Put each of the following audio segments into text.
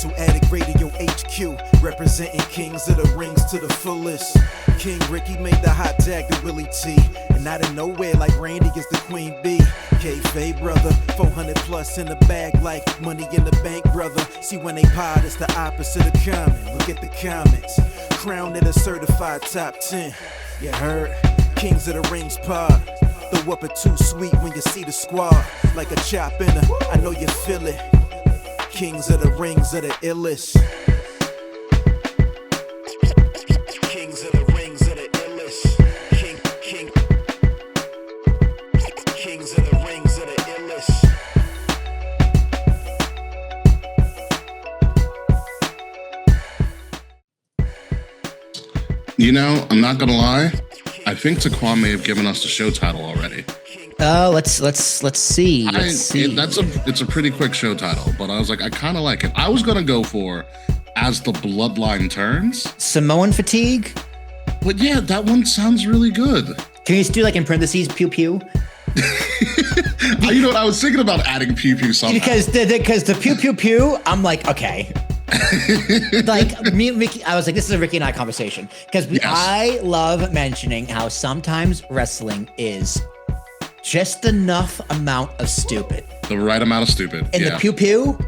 Wrestle Addict Radio HQ, representing kings of the rings to the fullest. King Ricky made the hot tag to Willie T, and out of nowhere like Randy is the Queen Bee. K-Fay brother, 400 plus in the bag like money in the bank brother. See when they pod, it's the opposite of common. Look at the comments, crowned at a certified top 10. You heard? Kings of the Rings pod. Throw up a too sweet when you see the squad. Like a chop in a, I know you feel it. Kings of the Rings are the illest. Kings of the Rings are the illest. Kings of the Rings are the illest. You know, I'm not gonna lie. I think Taquan may have given us the show title already. Let's see. It's a pretty quick show title, but I was like, I kind of like it. I was gonna go for As the Bloodline Turns. Samoan fatigue. But yeah, that one sounds really good. Can you just do like in parentheses pew pew? You know what? I was thinking about adding pew pew somehow. Because the pew pew pew, I'm like, okay. Like me and Ricky, I was like, this is a Ricky and I conversation because I love mentioning how sometimes wrestling is just enough amount of stupid. The right amount of stupid. And the pew pew.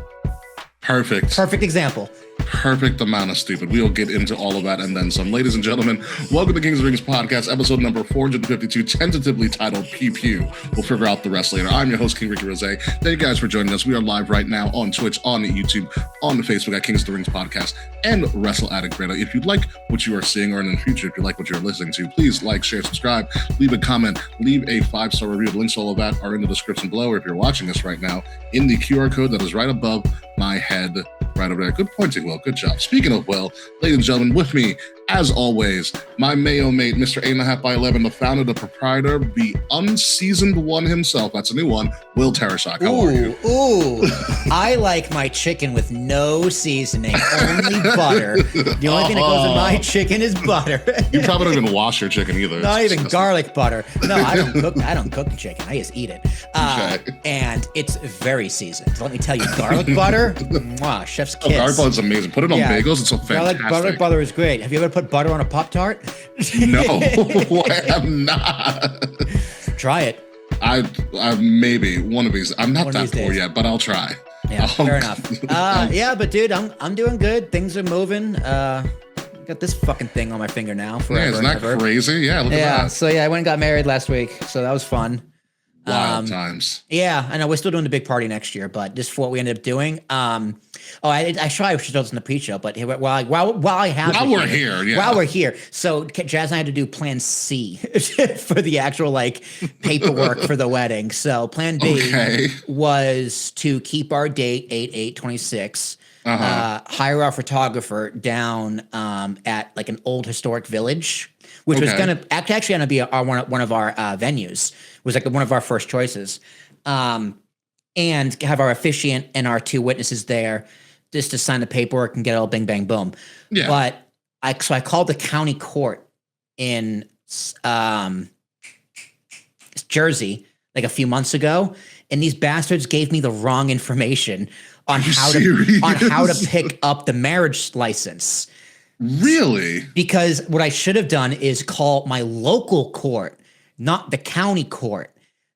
Perfect. Perfect example. Perfect amount of stupid. We'll get into all of that and then some. Ladies and gentlemen, welcome to Kings of Rings podcast, episode number 452, tentatively titled Pew Pew. We'll figure out the rest later. I'm your host, King Ricky Rose. Thank you guys for joining us. We are live right now on Twitch, on YouTube, on the Facebook at Kings of the Rings podcast and Wrestle Addict Radio. If you like what you are seeing, or in the future, if you like what you're listening to, please like, share, subscribe, leave a comment, leave a 5-star review. The links to all of that are in the description below. Or if you're watching us right now, in the QR code that is right above my head, right over there. Good pointing, Will. Good job. Speaking of Will, ladies and gentlemen, with me, as always, my Mayo mate, Mr. 8.5x11, the founder, the proprietor, the unseasoned one himself. That's a new one, Will Tarashak. How are you? Ooh, I like my chicken with no seasoning, only butter. The only thing that goes in my chicken is butter. You probably don't even wash your chicken either. Not even garlic butter. No, I don't cook the chicken. I just eat it. And it's very seasoned. Let me tell you, garlic butter, mwah, chef's kiss. Garlic butter is amazing. Put it on bagels. It's so fantastic. Garlic butter is great. Have you ever put butter on a Pop-Tart? No, I have not. Try it. I maybe one of these. I'm not that poor yet, but I'll try. Yeah, fair enough. Yeah, but dude, I'm doing good. Things are moving. Got this fucking thing on my finger now. Yeah, isn't that crazy? Yeah, look at that. So yeah, I went and got married last week, so that was fun. Wild times. Yeah, I know we're still doing the big party next year, but just for what we ended up doing. I should have done the pre-show, but while we're here, so Jazz and I had to do Plan C for the actual like paperwork for the wedding. So Plan B was to keep our date 8/8/26. Hire our photographer down at like an old historic village, which was gonna actually be one of our venues. It was like one of our first choices, and have our officiant and our 2 witnesses there just to sign the paperwork and get it all bing bang boom. Yeah. But I called the county court in Jersey like a few months ago, and these bastards gave me the wrong information on how to pick up the marriage license. Really? Because what I should have done is call my local court, not the county court.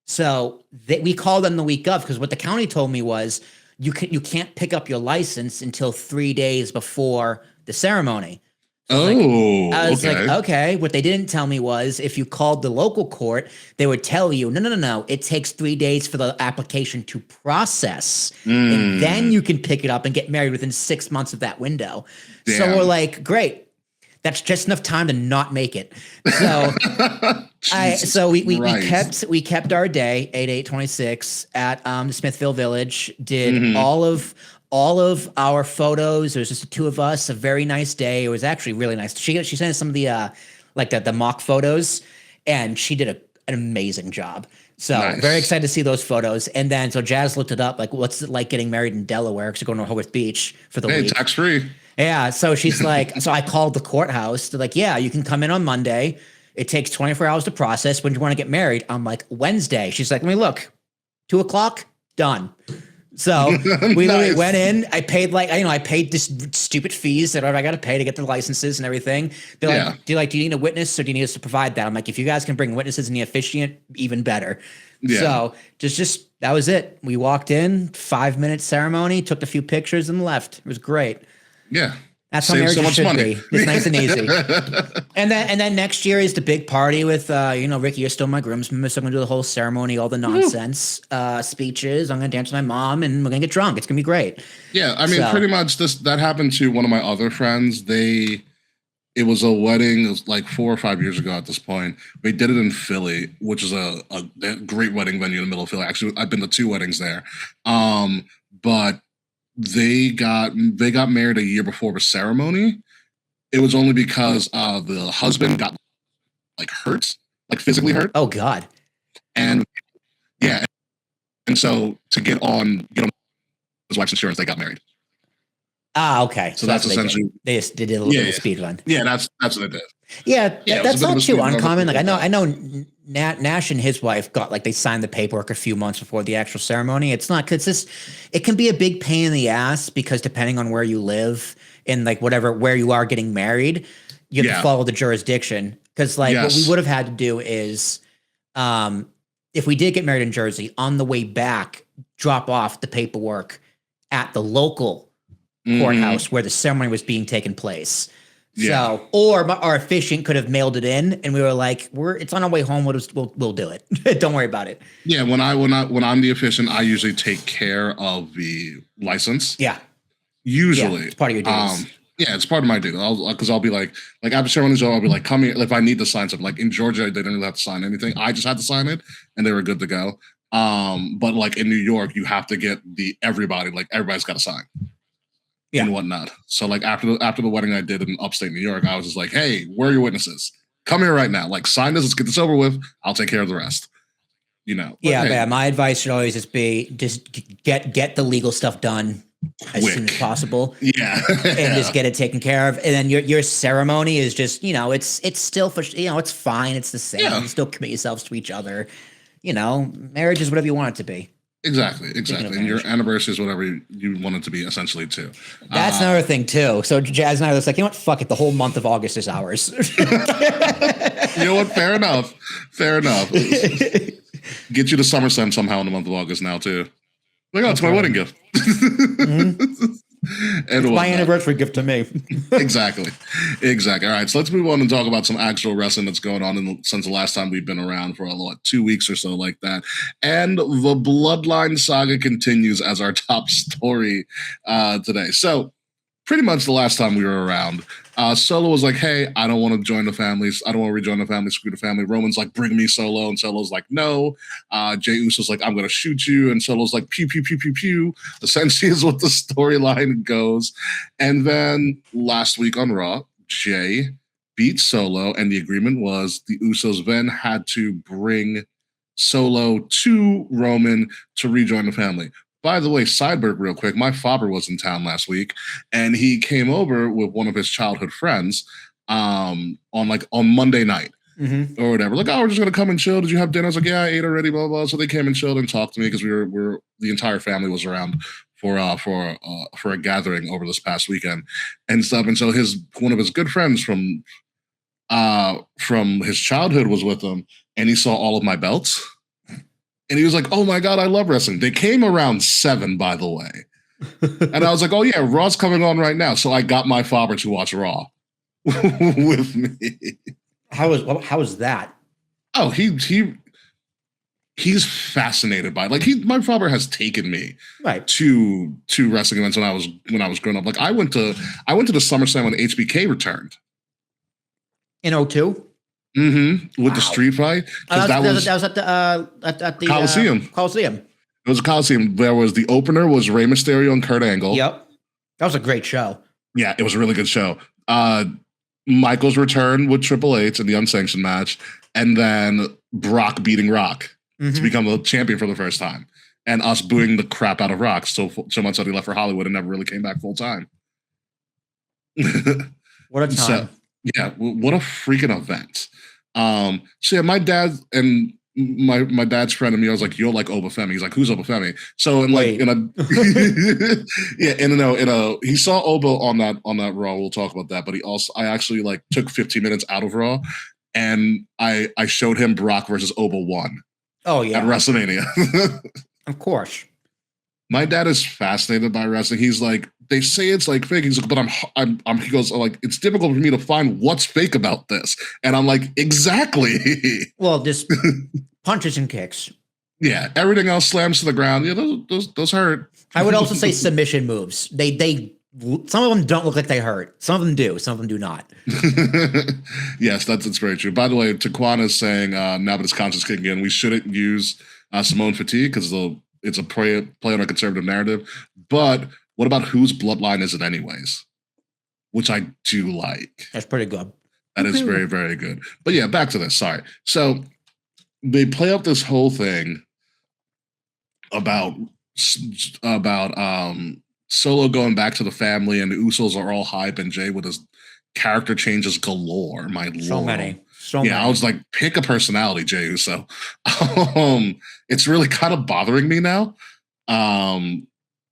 So we called them the week of, because what the county told me was you can't pick up your license until 3 days before the ceremony. So I was like, okay. What they didn't tell me was if you called the local court, they would tell you, no. It takes 3 days for the application to process. And then you can pick it up and get married within 6 months of that window. Damn. So we're like, great. That's just enough time to not make it. So we kept our day 8/8/26 at the Smithville Village. Did all of our photos. It was just the 2 of us. A very nice day. It was actually really nice. She sent us some of the the mock photos, and she did an amazing job. So very excited to see those photos. And then so Jazz looked it up, like what's it like getting married in Delaware? Because we're going to Rehoboth Beach for the week. Tax free. Yeah. So she's like, so I called the courthouse. They're like, yeah, you can come in on Monday. It takes 24 hours to process. When do you want to get married? I'm like, Wednesday. She's like, let me look. 2:00, done. So we literally went in. I paid I paid this stupid fees that I got to pay to get the licenses and everything. They're like, do you need a witness or do you need us to provide that? I'm like, if you guys can bring witnesses and the officiant, even better. Yeah. So just that was it. We walked in, 5-minute ceremony, took a few pictures and left. It was great. Yeah. That's how marriage should be. It's nice and easy. And then next year is the big party with Ricky, you're still my groomsman, so I'm gonna do the whole ceremony, all the nonsense speeches. I'm gonna dance with my mom, and we're gonna get drunk. It's gonna be great. Yeah, I mean, pretty much that happened to one of my other friends. It was a wedding. It was like 4 or 5 years ago at this point. They did it in Philly, which is a great wedding venue in the middle of Philly. Actually, I've been to 2 weddings there. But they got married a year before the ceremony. It was only because the husband got hurt, physically hurt. Oh God. And yeah. And so to get on his wife's insurance, they got married. Ah, okay. So that's essentially they did a little bit of speed run. Yeah, that's what it did. Yeah, that's not too uncommon. Like I know Nash and his wife got they signed the paperwork a few months before the actual ceremony. It's not because it can be a big pain in the ass because depending on where you live and where you are getting married, you have to follow the jurisdiction. Because what we would have had to do is, if we did get married in Jersey, on the way back, drop off the paperwork at the local courthouse where the ceremony was being taken place. Yeah. So, or our officiant could have mailed it in, and we were like, it's on our way home. We'll do it. Don't worry about it. Yeah. When I'm the officiant, I usually take care of the license. Yeah. Usually, it's part of your duties. Yeah, it's part of my duty. Because I'll be like after ceremony's over, I'll be like, come here. If I need to sign something, like in Georgia, they didn't really have to sign anything. I just had to sign it, and they were good to go. But in New York, you have to get everybody's got to sign. Yeah. And whatnot. So after the wedding I did in upstate New York, I was just like, hey, where are your witnesses? Come here right now. Sign this. Let's get this over with. I'll take care of the rest. But my advice should always just be get the legal stuff done as soon as possible. Yeah. And just get it taken care of. And then your ceremony is just, it's still for, it's fine. It's the same. Yeah. You still commit yourselves to each other. Marriage is whatever you want it to be. Exactly. And your anniversary is whatever you want it to be, essentially, too. That's another thing, too. So Jazz and I was like, fuck it. The whole month of August is ours. You know what? Fair enough. Get you to SummerSlam somehow in the month of August now, too. It's my wedding gift. It's my anniversary gift to me. Exactly. All right, so let's move on and talk about some actual wrestling that's going on since the last time we've been around for 2 weeks or so like that. And the Bloodline saga continues as our top story today. So pretty much the last time we were around, Solo was like, hey, I don't want to join the families. I don't want to rejoin the family, screw the family. Roman's like, bring me Solo. And Solo's like, no. Jey Uso's like, I'm going to shoot you. And Solo's like, pew, pew, pew, pew, pew. Essentially is what the storyline goes. And then last week on Raw, Jey beat Solo. And the agreement was the Usos then had to bring Solo to Roman to rejoin the family. By the way, sidebar real quick, my father was in town last week, and he came over with one of his childhood friends on Monday night or whatever. Like, we're just going to come and chill. Did you have dinner? I was like, yeah, I ate already, blah, blah. So they came and chilled and talked to me because the entire family was around for a gathering over this past weekend and stuff. And so one of his good friends from his childhood was with him, and he saw all of my belts. And he was like, oh, my God, I love wrestling. They came around 7, by the way. And I was like, oh, yeah, Raw's coming on right now. So I got my father to watch Raw with me. How was that? Oh, he's fascinated by it. My father has taken me to wrestling events when I was growing up. I went to the SummerSlam when HBK returned. In 2002? With the street fight. That was at the Coliseum. Coliseum. It was a Coliseum. There was the opener was Rey Mysterio and Kurt Angle. Yep. That was a great show. Yeah, it was a really good show. Michael's return with Triple H in the unsanctioned match, and then Brock beating Rock to become the champion for the first time. And us booing the crap out of Rock so much that he left for Hollywood and never really came back full time. What a time. Yeah, what a freaking event. So yeah, my dad and my dad's friend and me, I was like, you're like Oba Femi. He's like, who's Oba Femi? So in he saw Oba on that Raw. We'll talk about that. But I actually like took 15 minutes out of Raw and I showed him Brock versus Oba 1. Oh yeah. At WrestleMania. Of course. My dad is fascinated by wrestling. He's like, they say it's like fake. He's like, but I'm he goes, like, it's difficult for me to find what's fake about this. And I'm like, exactly. Well, just punches and kicks. Yeah. Everything else slams to the ground. Yeah, those hurt. I would also say submission moves. They some of them don't look like they hurt. Some of them do. Some of them do not. Yes, that's very true. By the way, Taquan is saying, now that his conscience kicking in, we shouldn't use Samoan fatigue because it's a play on a conservative narrative. But what about whose bloodline is it anyways? Which I do like. That's pretty good. That is very, very good. But yeah, back to this. Sorry. So they play up this whole thing about Solo going back to the family and the Usos are all hype and Jay with his character changes galore. My lord. So many. I was like, pick a personality, Jey Uso. It's really kind of bothering me now.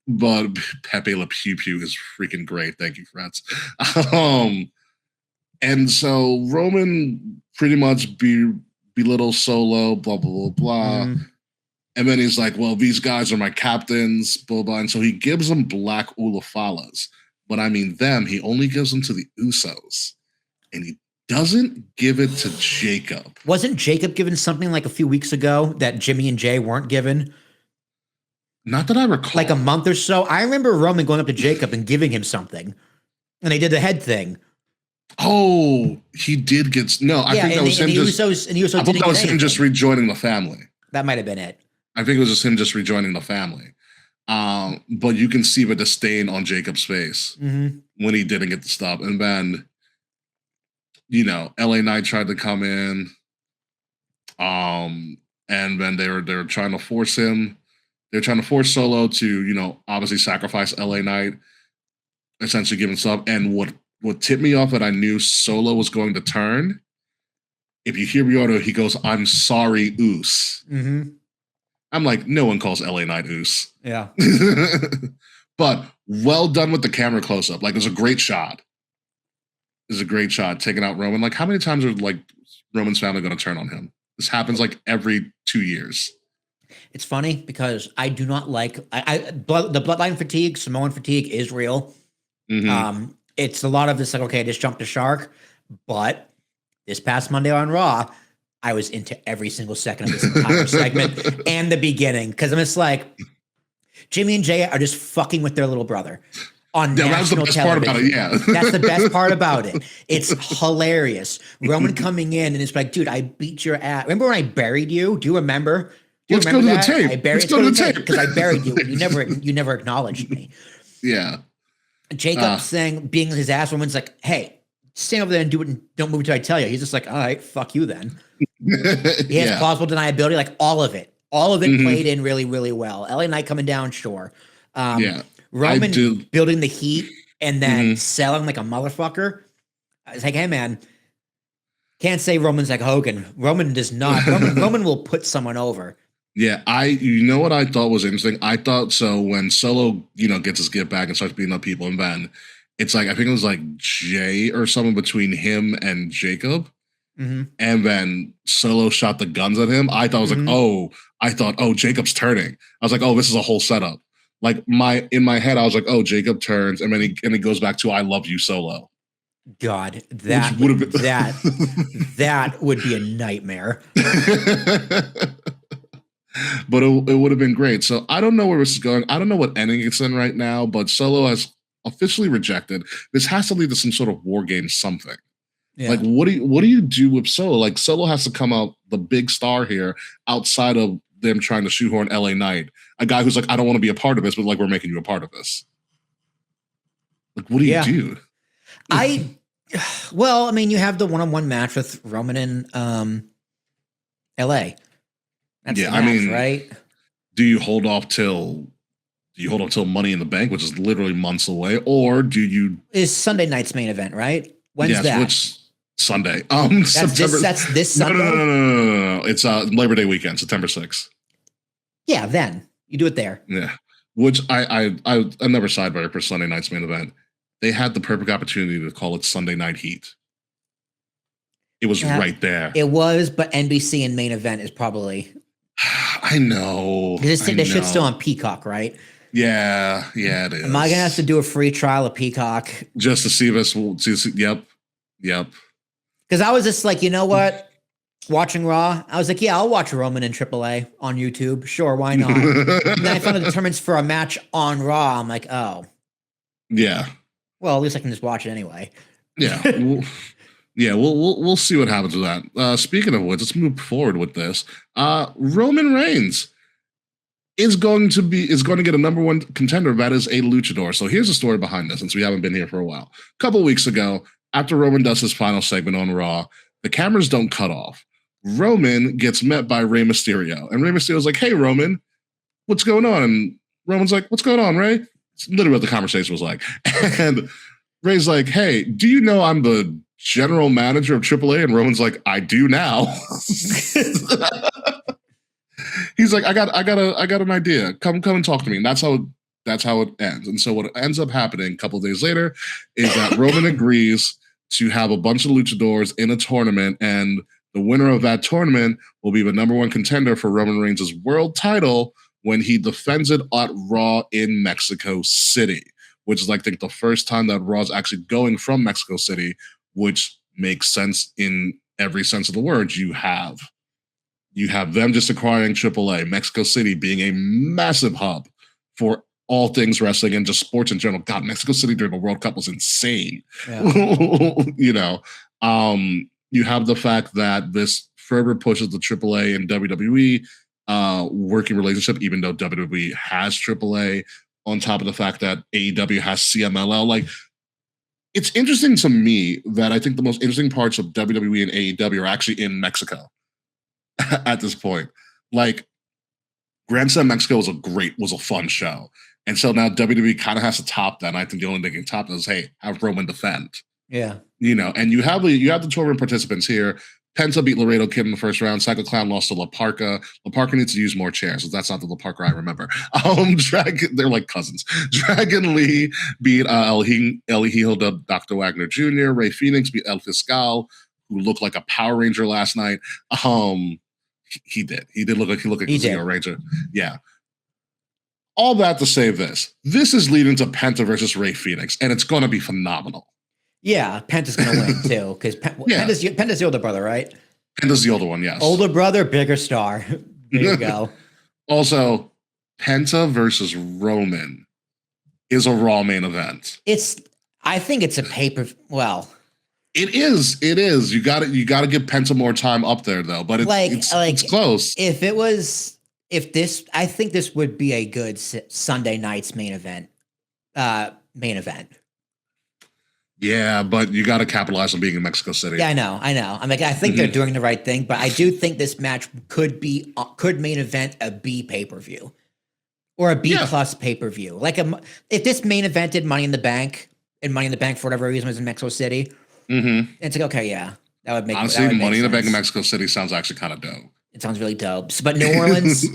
But Pepe Le Pew Pew is freaking great. Thank you, friends. And so Roman pretty much belittles Solo, blah, blah, blah, blah. And then he's like, well, these guys are my captains, blah, blah. And so he gives them black Ulafalas. But I mean them, he only gives them to the Usos. And he doesn't give it to Jacob. Wasn't Jacob given something like a few weeks ago that Jimmy and Jay weren't given? Not that I recall. Like a month or so. I remember Roman going up to Jacob and giving him something. And they did the head thing. Oh, he did get... No, I think that was him just... I thought that was him just rejoining the family. That might have been it. I think it was just him just rejoining the family. But you can see the disdain on Jacob's face when he didn't get the stop. And then... LA Knight tried to come in, and then they were trying to force him. They're trying to force Solo to, obviously sacrifice LA Knight, essentially give him sub. And what tipped me off that I knew Solo was going to turn, if you hear Ryoto, he goes, "I'm sorry, Oos." I'm like, no one calls LA Knight Oos. Yeah. But well done with the camera close-up. Like, it was a great shot. Is a great shot taking out Roman. Like, how many times are like Roman's family going to turn on him? This happens like every 2 years. It's funny because I do not like the bloodline fatigue, Samoan fatigue is real. It's a lot of this like, okay, I just jumped the shark. But this past Monday on Raw, I was into every single second of this entire segment and the beginning because I'm just like, Jimmy and Jay are just fucking with their little brother. On national television. That's the best part about it. It's hilarious. Roman coming in and it's like, dude, I beat your ass. Remember when I buried you? Do you remember? Let's go to the tape. Let's go to the tape because I buried you. You never acknowledged me. Yeah. Jacob saying, being his ass, Roman's like, hey, stand over there and do it and don't move until I tell you. He's just like, all right, fuck you then. He has plausible deniability, like all of it. All of it played in really, really well. LA Knight coming down, sure. Roman building the heat and then selling like a motherfucker. I was like, hey, man, can't say Roman's like Hogan. Roman does not. Roman will put someone over. Yeah, you know what I thought was interesting? I thought so when Solo, gets his get back and starts beating up people, and then it's like, I think it was like Jay or something between him and Jacob. And then Solo shot the guns at him. I thought it was like, Jacob's turning. I was like, oh, this is a whole setup. Like in my head, I was like, oh, Jacob turns, and then he goes back to I love you, Solo. God, that would be a nightmare. But it would have been great. So I don't know where this is going. I don't know what ending it's in right now, but Solo has officially rejected. This has to lead to some sort of war game something. Yeah. Like, what do you do with Solo? Like, Solo has to come out the big star here outside of them trying to shoehorn LA Knight, a guy who's like, I don't want to be a part of this, but like, we're making you a part of this. Like, what do you do? Well, I mean, you have the one-on-one match with Roman and LA. That's the match, right? Do you hold off till Money in the Bank, which is literally months away, or do you? Is Sunday night's main event, right? When's that? Sunday. That's this Sunday? No. It's Labor Day weekend, September 6th. Yeah, then. You do it there. Yeah. Which another sidebar for Sunday night's main event. They had the perfect opportunity to call it Sunday Night Heat. It was right there. It was, but NBC and main event is probably. I know. This shit's still on Peacock, right? Yeah, it is. Am I gonna have to do a free trial of Peacock just to see this? Yep. Because I was just like, you know what? Watching Raw, I was like, yeah, I'll watch Roman in AAA on YouTube. Sure, why not? And then I found out the tournament's for a match on Raw. I'm like, oh. Yeah. Well, at least I can just watch it anyway. Yeah. We'll see what happens with that. Speaking of which, let's move forward with this. Roman Reigns is going to get a number one contender. That is a luchador. So here's the story behind this, since we haven't been here for a while. A couple of weeks ago, after Roman does his final segment on Raw, the cameras don't cut off. Roman gets met by Rey Mysterio. And Rey Mysterio's like, hey, Roman, what's going on? And Roman's like, what's going on, Rey? It's literally what the conversation was like. And Rey's like, hey, do you know I'm the general manager of AAA? And Roman's like, I do now. He's like, I got an idea. Come and talk to me. And that's how it ends. And so what ends up happening a couple of days later is that Roman agrees to have a bunch of luchadors in a tournament, and the winner of that tournament will be the number one contender for Roman Reigns' world title when he defends it at Raw in Mexico City, which is, I think, the first time that Raw is actually going from Mexico City, which makes sense in every sense of the word. You have them just acquiring AAA, Mexico City being a massive hub for all things wrestling and just sports in general. God, Mexico City during the World Cup was insane. Yeah. You have the fact that this further pushes the AAA and WWE working relationship, even though WWE has AAA, on top of the fact that AEW has CMLL. Like, it's interesting to me that I think the most interesting parts of WWE and AEW are actually in Mexico at this point. Like, Grand Slam Mexico was a fun show. And so now WWE kind of has to top that. And I think the only thing can top that is, hey, have Roman defend. Yeah. And you have the tournament participants here. Penta beat Laredo Kid in the first round. Psycho Clown lost to La Parka. La Parka needs to use more chairs. So that's not the La Parka I remember. They're like cousins. Dragon Lee beat El Hijo de Dr. Wagner Jr. Ray Phoenix beat El Fiscal, who looked like a Power Ranger last night. He did look like a Zero Ranger. Yeah. All that to say this is leading to Penta versus Ray Phoenix, and it's going to be phenomenal. Yeah, Penta's going to win too, because Penta's the older brother, right? Penta's the older one, yes. Older brother, bigger star. There you go. Also, Penta versus Roman is a Raw main event. I think it's a paper. Well, it is. You got to give Penta more time up there, though. But it's close. I think this would be a good Sunday night's main event. Yeah, but you got to capitalize on being in Mexico City. Yeah, I know. I'm like, I think they're doing the right thing, but I do think this match could main event a B pay-per-view or a B plus pay-per-view. Like if this main evented Money in the Bank, and Money in the Bank for whatever reason was in Mexico City, it's like, okay, yeah, that would make honestly Money in the Bank in Mexico City sounds actually kind of dope. It sounds really dope. But New Orleans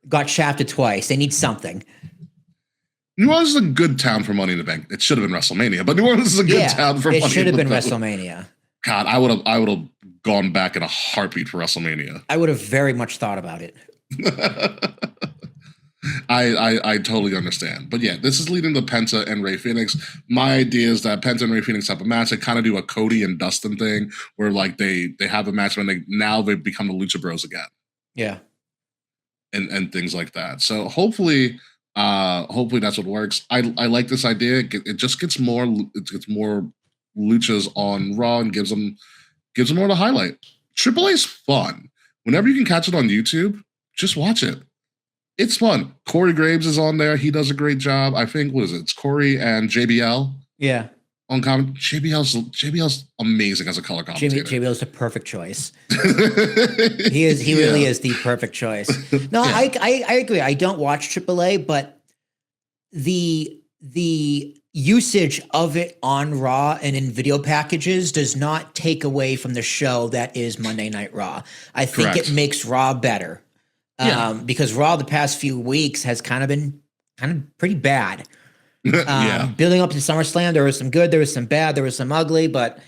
got shafted twice. They need something. New Orleans is a good town for Money in the Bank. It should have been WrestleMania, but New Orleans is a good town for Money in the Bank. It should have been WrestleMania. God, I would have gone back in a heartbeat for WrestleMania. I would have very much thought about it. I totally understand. But yeah, this is leading to Penta and Ray Phoenix. My idea is that Penta and Ray Phoenix have a match. They kind of do a Cody and Dustin thing where like they have a match when they've become the Lucha Bros again. Yeah. And things like that. So hopefully that's what works. I like this idea. It just gets more luchas on Raw and gives them more to highlight. AAA is fun. Whenever you can catch it on YouTube, just watch it. It's fun. Corey Graves is on there. He does a great job. I think, what is it? It's Corey and JBL. Yeah. On comment. JBL's amazing as a color commentator. JBL's the perfect choice. He really is the perfect choice. No, I agree. I don't watch AAA, but the usage of it on Raw and in video packages does not take away from the show that is Monday Night Raw. I think it makes Raw better. Because Raw the past few weeks has kind of been pretty bad. Building up to SummerSlam, there was some good, there was some bad, there was some ugly, but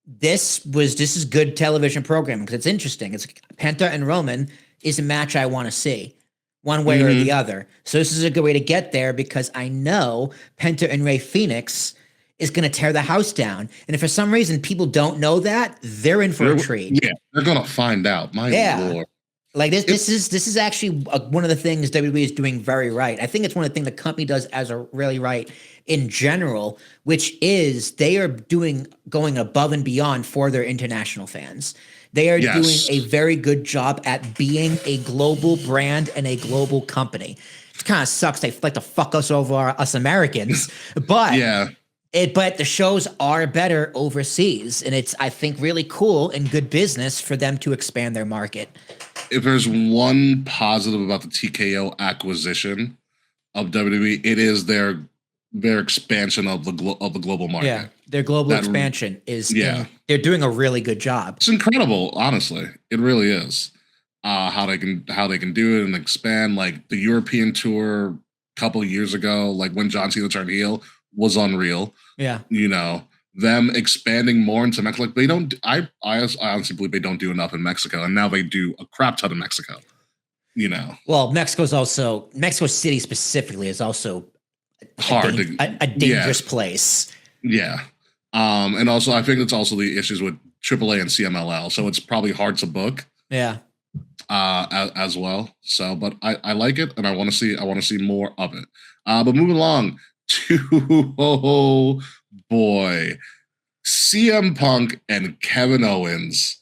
this is good television programming because it's interesting. It's Penta and Roman is a match I want to see one way or the other. So this is a good way to get there because I know Penta and Rey Fenix is going to tear the house down. And if for some reason people don't know that, they're in for a treat. Yeah, they're going to find out. My Lord. Like this is actually one of the things WWE is doing very right. I think it's one of the things the company does as a really right in general, which is they are going above and beyond for their international fans. They are doing a very good job at being a global brand and a global company. It kind of sucks. They like to fuck us over, us Americans, but but the shows are better overseas, and it's, I think, really cool and good business for them to expand their market. If there's one positive about the TKO acquisition of WWE, it is their expansion of the global market. Yeah, their global expansion is. They're doing a really good job. It's incredible, honestly. It really is. How they can do it and expand. Like the European tour a couple of years ago, like when John Cena turned heel, was unreal. Yeah, them expanding more into Mexico. Like they don't. I honestly believe they don't do enough in Mexico, and now they do a crap ton of Mexico. Well, Mexico City specifically is also hard a dangerous place. Yeah, and also I think it's also the issues with AAA and CMLL, so it's probably hard to book. Yeah, as well. So, but I like it, and I want to see more of it. But moving along to CM Punk and Kevin Owens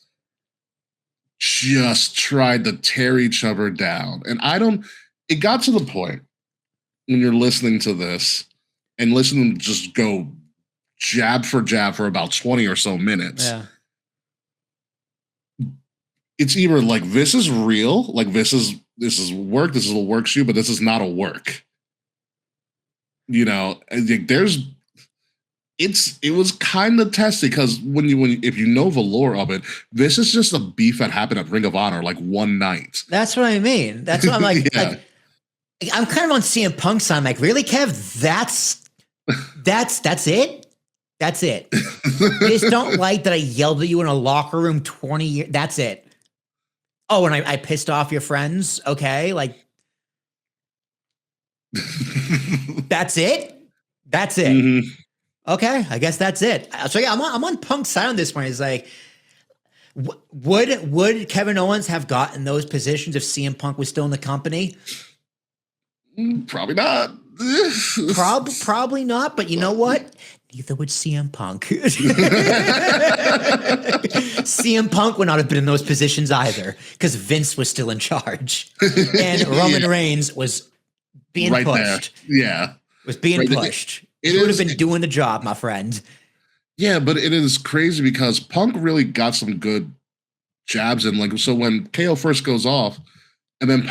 just tried to tear each other down. And it got to the point when you're listening to this and listening to just go jab for about 20 or so minutes. Yeah. It's either like, this is real, like this is work, this is a work shoot, but this is not a work. It was kind of testy because if you know the lore of it, this is just a beef that happened at Ring of Honor like one night. That's what I mean. That's what I'm like. I'm kind of on CM Punk's side. I'm like, really, Kev? That's it. That's it. You just don't like that I yelled at you in a locker room 20 years. That's it. Oh, and I pissed off your friends. Okay, like that's it. That's it. Mm-hmm. Okay, I guess that's it. So yeah, I'm on Punk's side on this one. It's like, would Kevin Owens have gotten those positions if CM Punk was still in the company? Probably not. Probably not. But you know what? Neither would CM Punk. CM Punk would not have been in those positions either because Vince was still in charge and Roman Reigns was being pushed. There. Yeah, was being pushed. He would have been doing the job, my friend. Yeah, but it is crazy because Punk really got some good jabs in. Like, so when KO first goes off, and then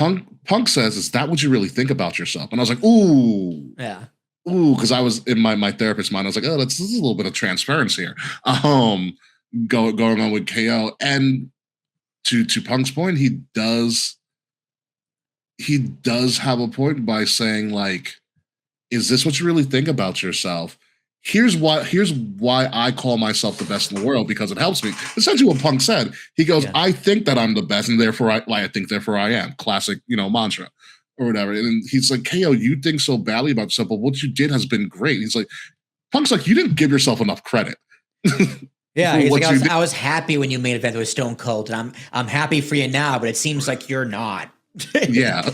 Punk says, "Is that what you really think about yourself?" And I was like, "Ooh, yeah, ooh," because I was in my therapist's mind. I was like, "Oh, this is a little bit of transference here." Going on with KO, and to Punk's point, he does have a point by saying, like, is this what you really think about yourself? Here's why I call myself the best in the world, because it helps me. Essentially what Punk said. He goes, yeah. I think that I'm the best, and therefore I think therefore I am. Classic, mantra or whatever. And he's like, KO, you think so badly about yourself, but what you did has been great. He's like, Punk's like, you didn't give yourself enough credit. Yeah, he's like, I was happy when you made event with Stone Cold, and I'm happy for you now, but it seems like you're not. Yeah.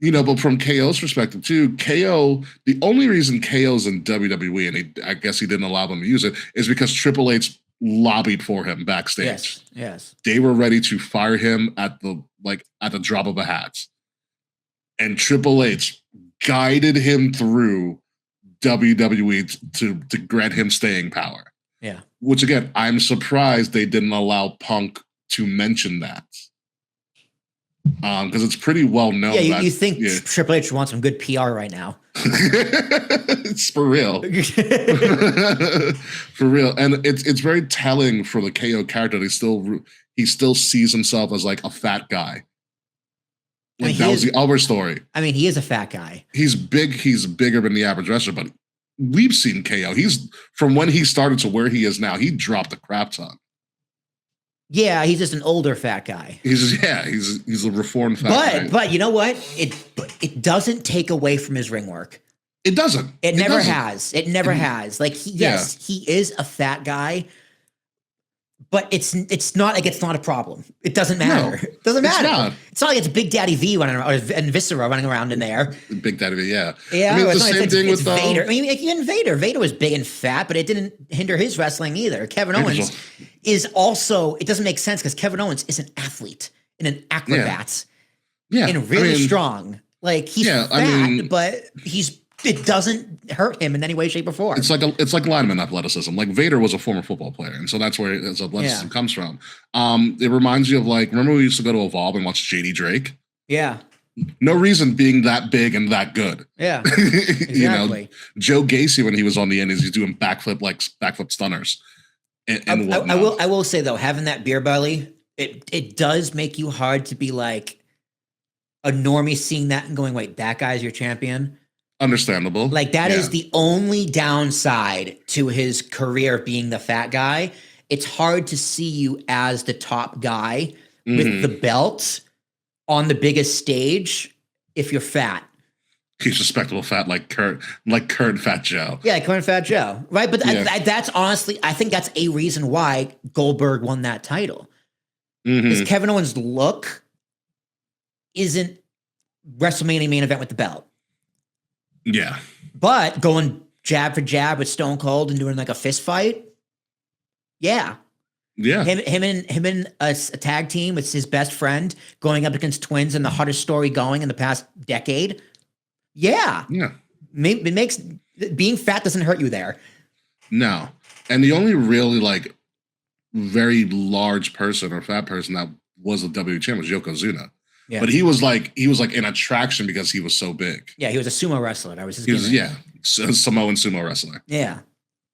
But from KO's perspective too, KO, the only reason KO's in WWE, and I guess he didn't allow them to use it, is because Triple H lobbied for him backstage. Yes. They were ready to fire him at the drop of a hat. And Triple H guided him through WWE to grant him staying power. Yeah. Which again, I'm surprised they didn't allow Punk to mention that. because it's pretty well known. Yeah, you think Triple H wants some good PR right now. It's for real. For real. And it's very telling for the KO character that he still sees himself as like a fat guy. Like that was the other story. I mean, he is a fat guy. He's bigger than the average wrestler, but we've seen KO. He's from when he started to where he is now, he dropped a crap ton. Yeah, he's just an older fat guy. He's a reformed fat guy. But you know what? It doesn't take away from his ring work. It doesn't. It never has. It never has. Like he is a fat guy, but it's not like it's not a problem. It doesn't matter. No, it doesn't matter. Not. It's not like it's Big Daddy V running around, and Viscera running around in there. Big Daddy V, yeah. Yeah, I mean, it's the same thing with Vader. I mean, even Vader. Vader was big and fat, but it didn't hinder his wrestling either. Kevin Owens is also. It doesn't make sense because Kevin Owens is an athlete and an acrobat. Yeah, and really strong. Like he's fat, but it doesn't hurt him in any way, shape, or form. It's like lineman athleticism. Like Vader was a former football player, and so that's where his athleticism comes from. It reminds you of like, remember we used to go to Evolve and watch JD Drake? Yeah. No reason being that big and that good. Yeah. Exactly. Joe Gacy when he was on the Indies, he's doing backflip stunners. And whatnot. I will say though, having that beer belly, it does make you hard to be like a normie seeing that and going, wait, that guy's your champion. Understandable. Like that is the only downside to his career being the fat guy. It's hard to see you as the top guy with the belt on the biggest stage if you're fat. He's respectable fat like Kurt Fat Joe. Yeah, Kurt Fat Joe. Right. But that's honestly, I think that's a reason why Goldberg won that title. Because Kevin Owens' look isn't WrestleMania main event with the belt. Yeah. But going jab for jab with Stone Cold and doing like a fist fight. Yeah. Yeah. Him and a tag team with his best friend going up against twins and the hottest story going in the past decade. Yeah. Yeah. It makes being fat doesn't hurt you there. No. And the only really like very large person or fat person that was the WWE champion was Yokozuna. Yeah. But he was like an attraction because he was so big. Yeah, he was a sumo wrestler. That was his gimmick. Samoan sumo wrestler. Yeah.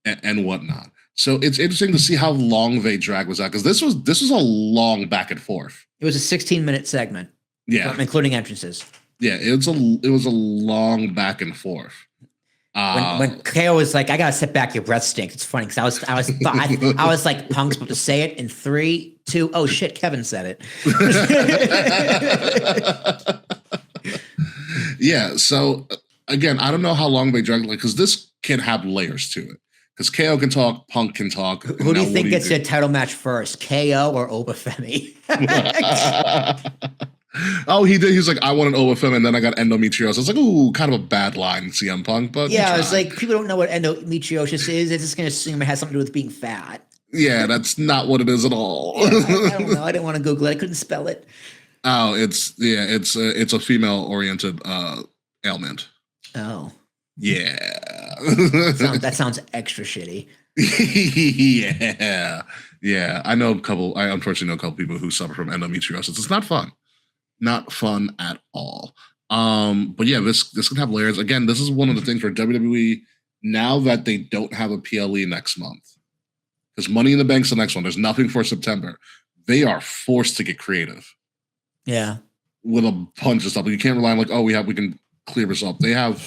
And whatnot. So it's interesting to see how long they drag was out because this was a long back and forth. It was a 16-minute segment. Yeah. Including entrances. Yeah, it was a long back and forth. When KO was like, I gotta sit back, your breath stinks. It's funny because I was like, Punk's about to say it in 3, 2. Oh shit, Kevin said it. Yeah. So again, I don't know how long they drag because this can have layers to it. Because KO can talk, Punk can talk. Who do you think gets their title match first, KO or Oba Femi? Oh, he did. He was like, I want an Oba Femi, and then I got endometriosis. It's like, ooh, kind of a bad line, CM Punk. But yeah, it's like people don't know what endometriosis is. They're just going to assume it has something to do with being fat. Yeah, that's not what it is at all. Yeah, I don't know. I didn't want to Google it. I couldn't spell it. Oh, it's a female-oriented ailment. Oh. Yeah. That sounds extra shitty. Yeah. I unfortunately know a couple people who suffer from endometriosis. It's not fun. Not fun at all. But yeah, this can have layers. Again, this is one of the things for WWE now that they don't have a PLE next month. Because Money in the Bank's the next one. There's nothing for September. They are forced to get creative. Yeah. With a bunch of stuff. You can't rely on like, we can clear this up. They have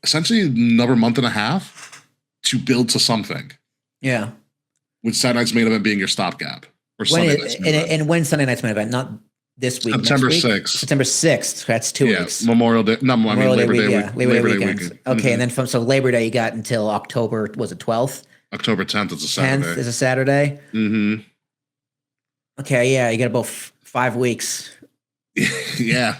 essentially another month and a half to build to something. Yeah. With Saturday Night's main event being your stopgap. Or Sunday Night's main event. And when Sunday Night's main event, not this week. September next week? 6th. September 6th. That's 2 weeks. Memorial Day. No, Labor Day week. Yeah. Labor Day weekend. Okay, and then so Labor Day you got until October, was it 12th? October 10th is a Saturday. 10th is a Saturday? Mm-hmm. Okay, yeah, you got about 5 weeks. Yeah.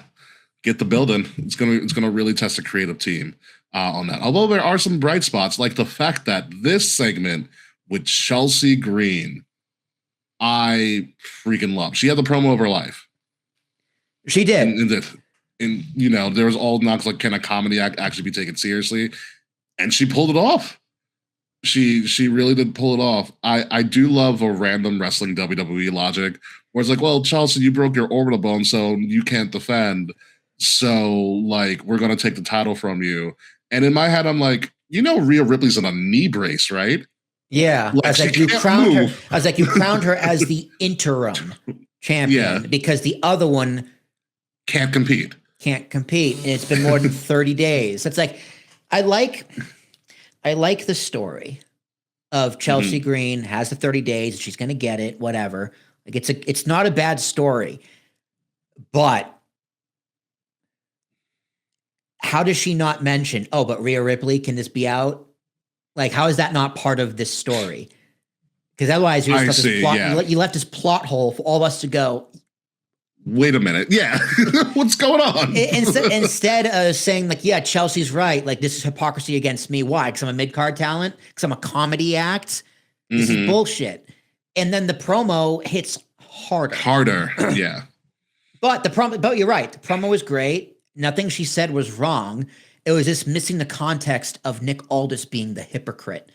Get the building. It's gonna really test a creative team on that. Although there are some bright spots, like the fact that this segment with Chelsea Green, I freaking love. She had the promo of her life. She did. And there was all knocks like, can a comedy act actually be taken seriously? And she pulled it off. She really did pull it off. I do love a random wrestling WWE logic where it's like, well, Chelsea, you broke your orbital bone, so you can't defend. So, like, we're going to take the title from you. And in my head, I'm like, Rhea Ripley's in a knee brace, right? Yeah. I was like, you crowned her as the interim champion because the other one can't compete. And it's been more than 30 days. It's like, I like the story of Chelsea Green has the 30 days. She's going to get it, whatever. Like it's not a bad story, but how does she not mention, oh, but Rhea Ripley, can this be out? Like, how is that not part of this story? Because otherwise you left this plot hole for all of us to go, wait a minute. Yeah. What's going on? Instead of saying like, yeah, Chelsea's right. Like, this is hypocrisy against me. Why? Because I'm a mid-card talent? Because I'm a comedy act? This is bullshit. And then the promo hits harder. Yeah. But you're right. The promo was great. Nothing she said was wrong. It was just missing the context of Nick Aldis being the hypocrite.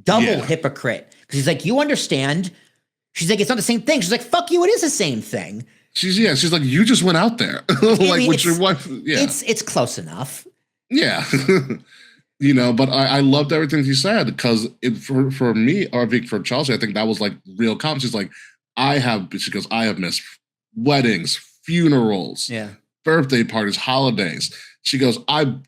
Double hypocrite. Because he's like, you understand? She's like, it's not the same thing. She's like, fuck you, it is the same thing. She's like, you just went out there. Like, with your wife. Yeah. It's close enough. Yeah. But I loved everything he said because for me, or for Chelsea, I think that was like real comment. She's like, I have missed weddings, funerals, birthday parties, holidays. She goes, I've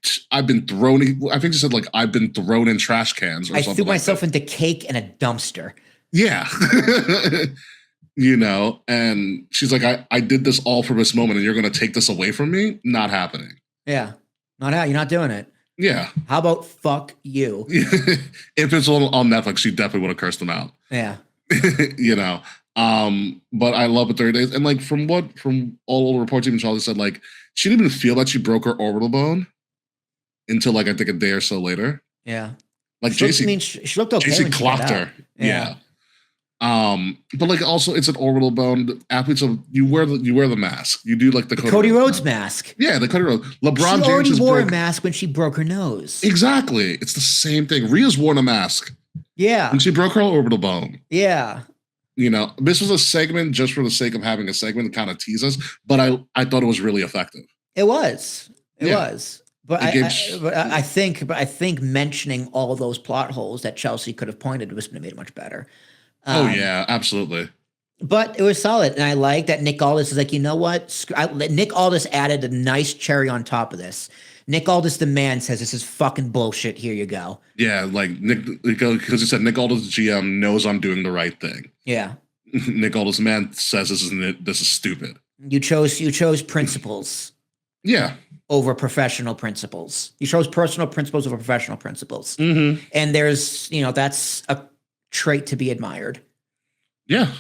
been thrown. I think she said like, I've been thrown in trash cans or something. I threw myself into cake in a dumpster. Yeah. And she's like, I did this all for this moment and you're going to take this away from me? Not happening. Yeah. You're not doing it. Yeah. How about fuck you? If it's on Netflix, she definitely would have cursed them out. Yeah. But I love it 30 days. And like from all the reports, even Charlie said, like, she didn't even feel that she broke her orbital bone until like I think a day or so later. Yeah. Like she looked okay. JC clocked her. Yeah. But like also it's an orbital bone. Athletes you wear the mask. You do like the Cody Rhodes mask. Yeah, the Cody Rhodes. LeBron James already wore a mask when she broke her nose. Exactly. It's the same thing. Rhea's worn a mask. Yeah. And she broke her orbital bone. Yeah. This was a segment just for the sake of having a segment to kind of tease us, but I thought it was really effective. It was. But I think mentioning all those plot holes that Chelsea could have pointed was made it much better. Yeah, absolutely. But it was solid, and I like that Nick Aldis is like, you know what? Nick Aldis added a nice cherry on top of this. Nick Aldis, the man, says this is fucking bullshit. Here you go. Yeah, like Nick, because he said Nick Aldis, GM, knows I'm doing the right thing. Yeah. Nick Aldis, man, says this is stupid. You chose principles. Yeah. Over professional principles. You chose personal principles over professional principles. Mm-hmm. And there's, that's a trait to be admired. Yeah.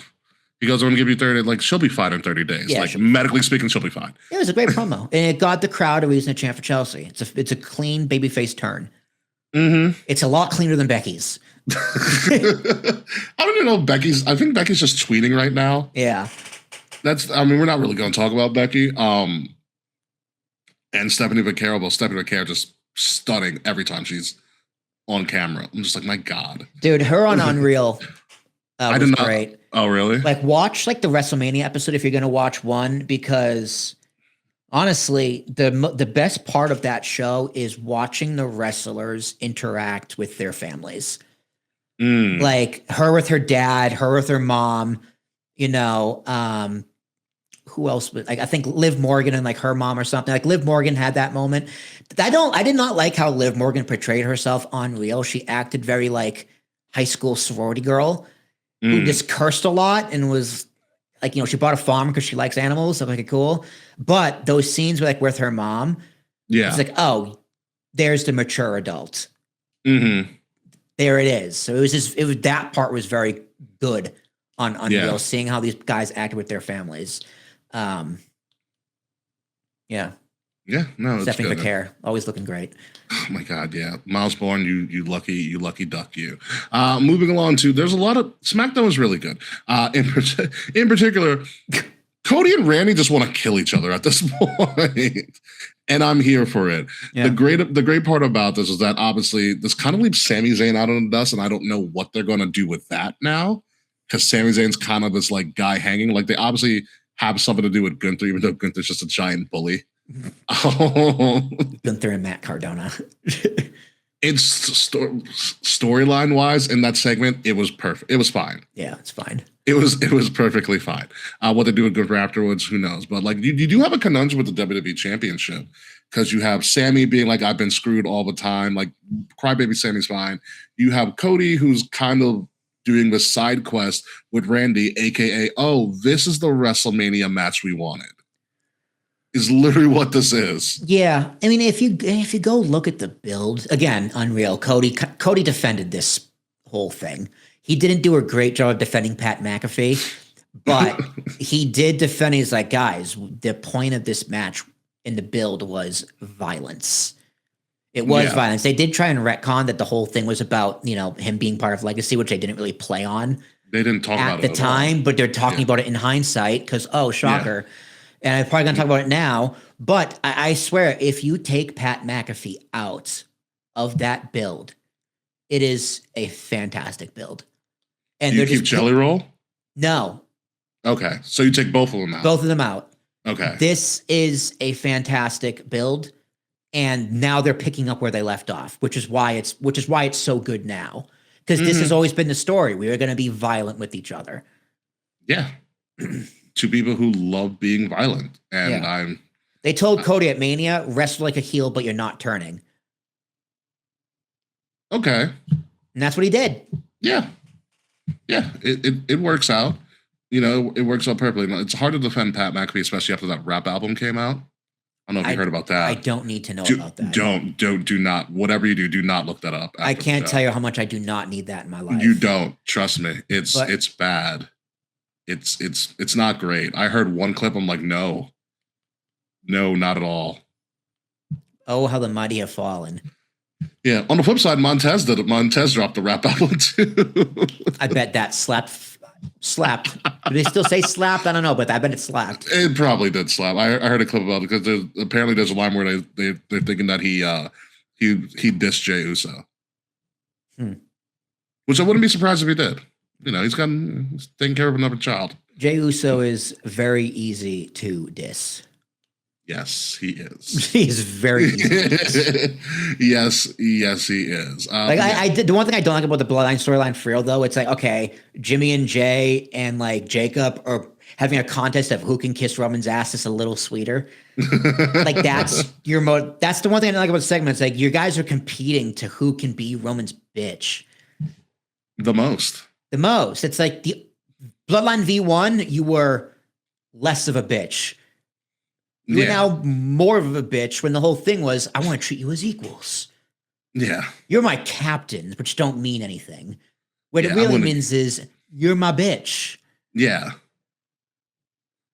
He goes, I'm going to give you 30, like, she'll be fine in 30 days. Yeah, like, medically speaking, she'll be fine. It was a great promo. And it got the crowd a reason to chant for Chelsea. It's a clean babyface turn. Mm-hmm. It's a lot cleaner than Becky's. I don't even know I think Becky's just tweeting right now. Yeah. We're not really going to talk about Becky. And Stephanie Vaquero just stunning every time she's on camera. I'm just like, my God. Dude, her on Unreal was great. Oh, really? Like, watch like the WrestleMania episode if you're going to watch one, because honestly, the best part of that show is watching the wrestlers interact with their families. Like her with her dad, her with her mom, who else? Like, I think Liv Morgan and like her mom or something. Like Liv Morgan had that moment. I did not like how Liv Morgan portrayed herself on Real. She acted very like high school sorority girl who just cursed a lot and was like, she bought a farm because she likes animals. So like, cool. But those scenes with her mom, it's like, oh, there's the mature adult. Mm-hmm. There it is. So that part was very good on Real, seeing how these guys acted with their families. Yeah. Yeah, no, Stephanie Vaquero, always looking great. Oh my God, yeah. Miles Bourne, you lucky duck you. Moving along to, there's a lot of, SmackDown was really good. In particular, Cody and Randy just want to kill each other at this point. And I'm here for it. Yeah. The great part about this is that obviously this kind of leaves Sami Zayn out on the dust, and I don't know what they're going to do with that now, because Sami Zayn's kind of this like guy hanging. Like they obviously have something to do with Gunther, even though Gunther's just a giant bully. Gunther and Matt Cardona. It's storyline wise in that segment, it was perfect. It was fine. Yeah, it's fine. It was perfectly fine. What they do with Gunther afterwards, who knows? But like you do have a conundrum with the WWE Championship, because you have Sammy being like, I've been screwed all the time. Like Crybaby Sammy's fine. You have Cody, who's kind of doing the side quest with Randy, aka, oh, this is the WrestleMania match we wanted. Is literally what this is. Yeah, I mean, if you go look at the build again, unreal. Cody defended this whole thing. He didn't do a great job of defending Pat McAfee, but he did defend. He's like, guys, the point of this match in the build was violence. It was violence. They did try and retcon that the whole thing was about, him being part of Legacy, which they didn't really play on. They didn't talk about it at the time, but they're talking about it in hindsight because, oh, shocker. Yeah. And I'm probably going to talk about it now, but I swear, if you take Pat McAfee out of that build, it is a fantastic build. And you keep Jelly Roll? No. Okay, so you take both of them out. Both of them out. Okay. This is a fantastic build, and now they're picking up where they left off, which is why it's so good now. Because this has always been the story. We are going to be violent with each other. Yeah. Two people who love being violent. And they told Cody at Mania, wrestle like a heel, but you're not turning. Okay. And that's what he did. Yeah. Yeah. It works out. It works out perfectly. It's hard to defend Pat McAfee, especially after that rap album came out. I don't know if you heard about that. I don't need to know about that. Do not. Whatever you do not look that up. I can't tell you how much I do not need that in my life. You don't. Trust me. It's bad. It's not great. I heard one clip. I'm like, no, not at all. Oh, how the mighty have fallen. Yeah. On the flip side, Montez did it. Montez dropped the rap album too. I bet that slapped. Do they still say slapped? I don't know, but I bet it slapped. It probably did slap. I heard a clip about it because apparently there's a line where they're thinking that he dissed Jey Uso, which I wouldn't be surprised if he did. He's taking care of another child. Jey Uso is very easy to diss. Yes, he is. He's very easy to diss. Yes, he is. I did the one thing I don't like about the Bloodline storyline for real though. It's like, okay, Jimmy and Jay and like Jacob are having a contest of who can kiss Roman's ass just a little sweeter. Like that's the one thing I don't like about the segment. It's like you guys are competing to who can be Roman's bitch. The most. It's like the Bloodline V1, you were less of a bitch. You're now more of a bitch when the whole thing was, I want to treat you as equals. Yeah. You're my captain, which don't mean anything. What it really means is you're my bitch. Yeah.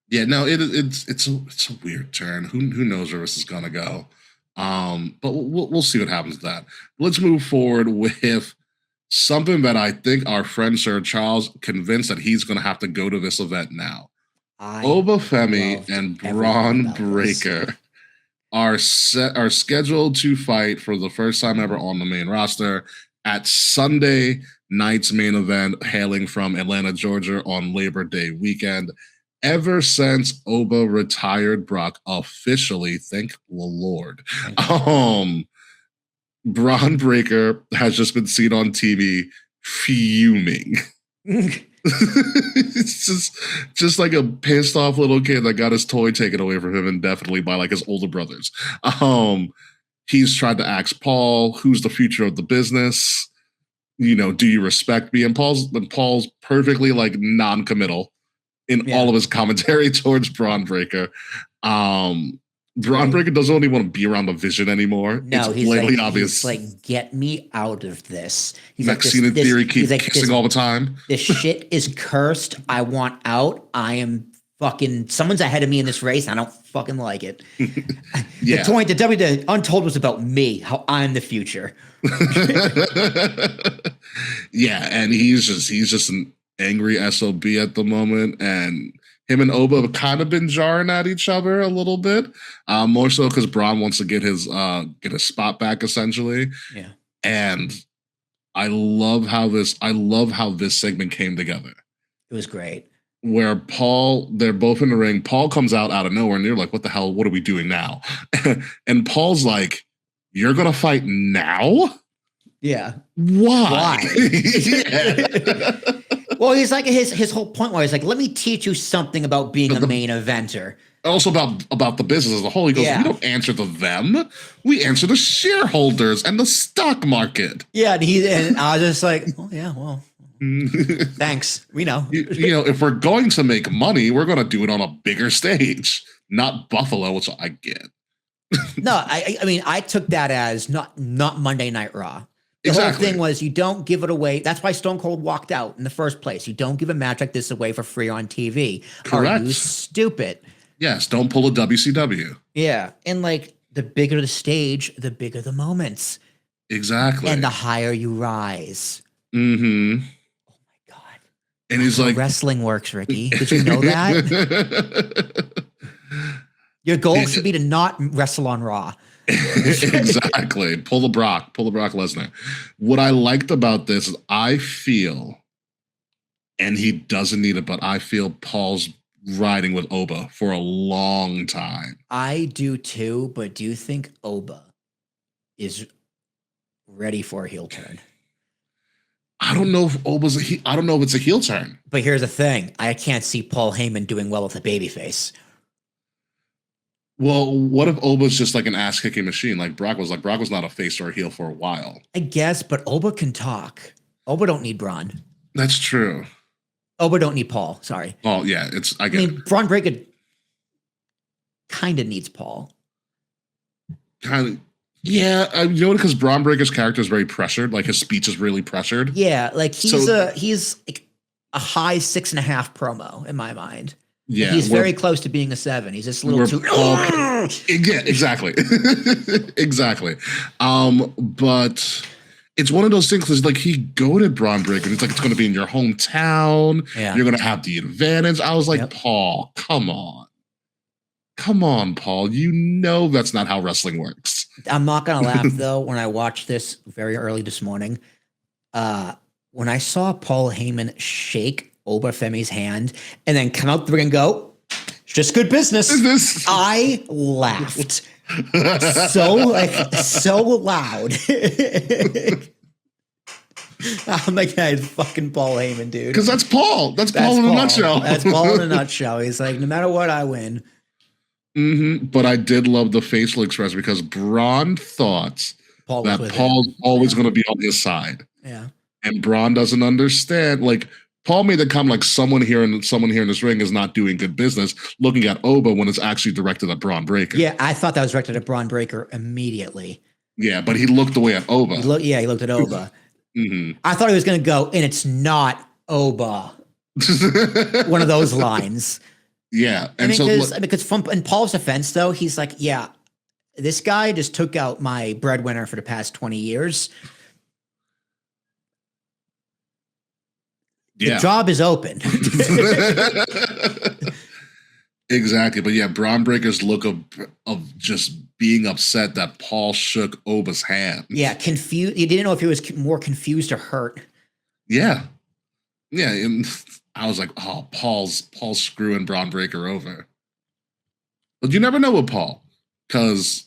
Yeah, no, it's a weird turn. Who knows where this is gonna go? But we'll see what happens with that. Let's move forward with something that I think our friend Sir Charles convinced that he's gonna have to go to this event now. Oba Femi and Braun Breakker are scheduled to fight for the first time ever on the main roster at Sunday night's main event, hailing from Atlanta, Georgia on Labor Day weekend. Ever since Oba retired Brock officially, thank the Lord, Braun Breakker has just been seen on TV fuming. It's just like a pissed off little kid that got his toy taken away from him indefinitely by like his older brothers. He's tried to ask Paul, who's the future of the business? Do you respect me? And Paul's perfectly like non-committal in all of his commentary towards Braun Breakker. Braun Breakker doesn't really want to be around the Vision anymore. No, it's blatantly obvious. He's like, get me out of this. He's Maxine in theory keeps kissing all the time. This shit is cursed. I want out. I am fucking, someone's ahead of me in this race. I don't fucking like it. The Untold was about me, how I'm the future. Yeah, and he's just an angry SOB at the moment, and him and Oba have kind of been jarring at each other a little bit, more so because Braun wants to get his spot back essentially. Yeah, and I love how this segment came together. It was great. Where they're both in the ring. Paul comes out of nowhere, and they're like, "What the hell? What are we doing now?" And Paul's like, "You're gonna fight now?" Yeah. Why? Yeah. Well, he's like his whole point was like, let me teach you something about being a main eventer. Also about the business as a whole. He goes, we don't answer to them. We answer to shareholders and the stock market. Yeah, and I was just like, oh yeah, well, thanks. We know. You know, if we're going to make money, we're going to do it on a bigger stage, not Buffalo, which I get. No, I mean, I took that as not Monday Night Raw. The whole thing was you don't give it away. That's why Stone Cold walked out in the first place. You don't give a match like this away for free on TV. Correct. Are you stupid? Yes, don't pull a WCW. Yeah, and like the bigger the stage, the bigger the moments. Exactly. And the higher you rise. Mm-hmm. Oh my God. And he's like, wrestling works, Ricky. Did you know that? Your goal should be to not wrestle on Raw. Exactly. Pull the Brock Lesnar. What I liked about this is I feel, and he doesn't need it, but I feel Paul's riding with Oba for a long time. I do too, but do you think Oba is ready for a heel turn? I don't know if Oba's I don't know if it's a heel turn. But here's the thing. I can't see Paul Heyman doing well with a babyface. Well, what if Oba's just like an ass-kicking machine? Like Brock was not a face or a heel for a while. I guess, but Oba can talk. Oba don't need Braun. That's true. Oba don't need Paul. Sorry. Oh, yeah. I mean, Braun Breakker kind of needs Paul. Kind of. Yeah. You know what? Because Braun Breaker's character is very pressured. Like his speech is really pressured. Yeah. Like he's like a high 6.5 promo in my mind. Yeah, he's very close to being a 7. He's just a little too. Yeah, exactly, exactly. But it's one of those things because like he goaded Braun Breakker. It's like it's going to be in your hometown. Yeah. You're going to have the advantage. I was like, Paul, come on, Paul. You know that's not how wrestling works. I'm not going to laugh though when I watched this very early this morning. When I saw Paul Heyman shake Oba Femi's hand and then come out the ring and go, it's just good business. I laughed so loud. I'm like, hey, it's fucking Paul Heyman, dude. Because that's Paul. That's Paul in a nutshell. That's Paul in a nutshell. He's like, no matter what, I win. Mm-hmm. But I did love the facial expression because Braun thought that Paul's always going to be on his side. Yeah. And Braun doesn't understand. Like, Paul made the comment like someone here in this ring is not doing good business, looking at Oba when it's actually directed at Braun Breakker. Yeah, I thought that was directed at Braun Breakker immediately. Yeah, but he looked away at Oba. He looked at Oba. Mm-hmm. I thought he was going to go, and it's not Oba. One of those lines. Yeah. And because from in Paul's defense, though, he's like, yeah, this guy just took out my breadwinner for the past 20 years. The job is open. Exactly. But yeah, Braun Breakker's look of just being upset that Paul shook Oba's hand. Yeah, confused. You didn't know if he was more confused or hurt. Yeah. Yeah. And I was like, oh, Paul's screwing Braun Breakker over. But you never know with Paul. Because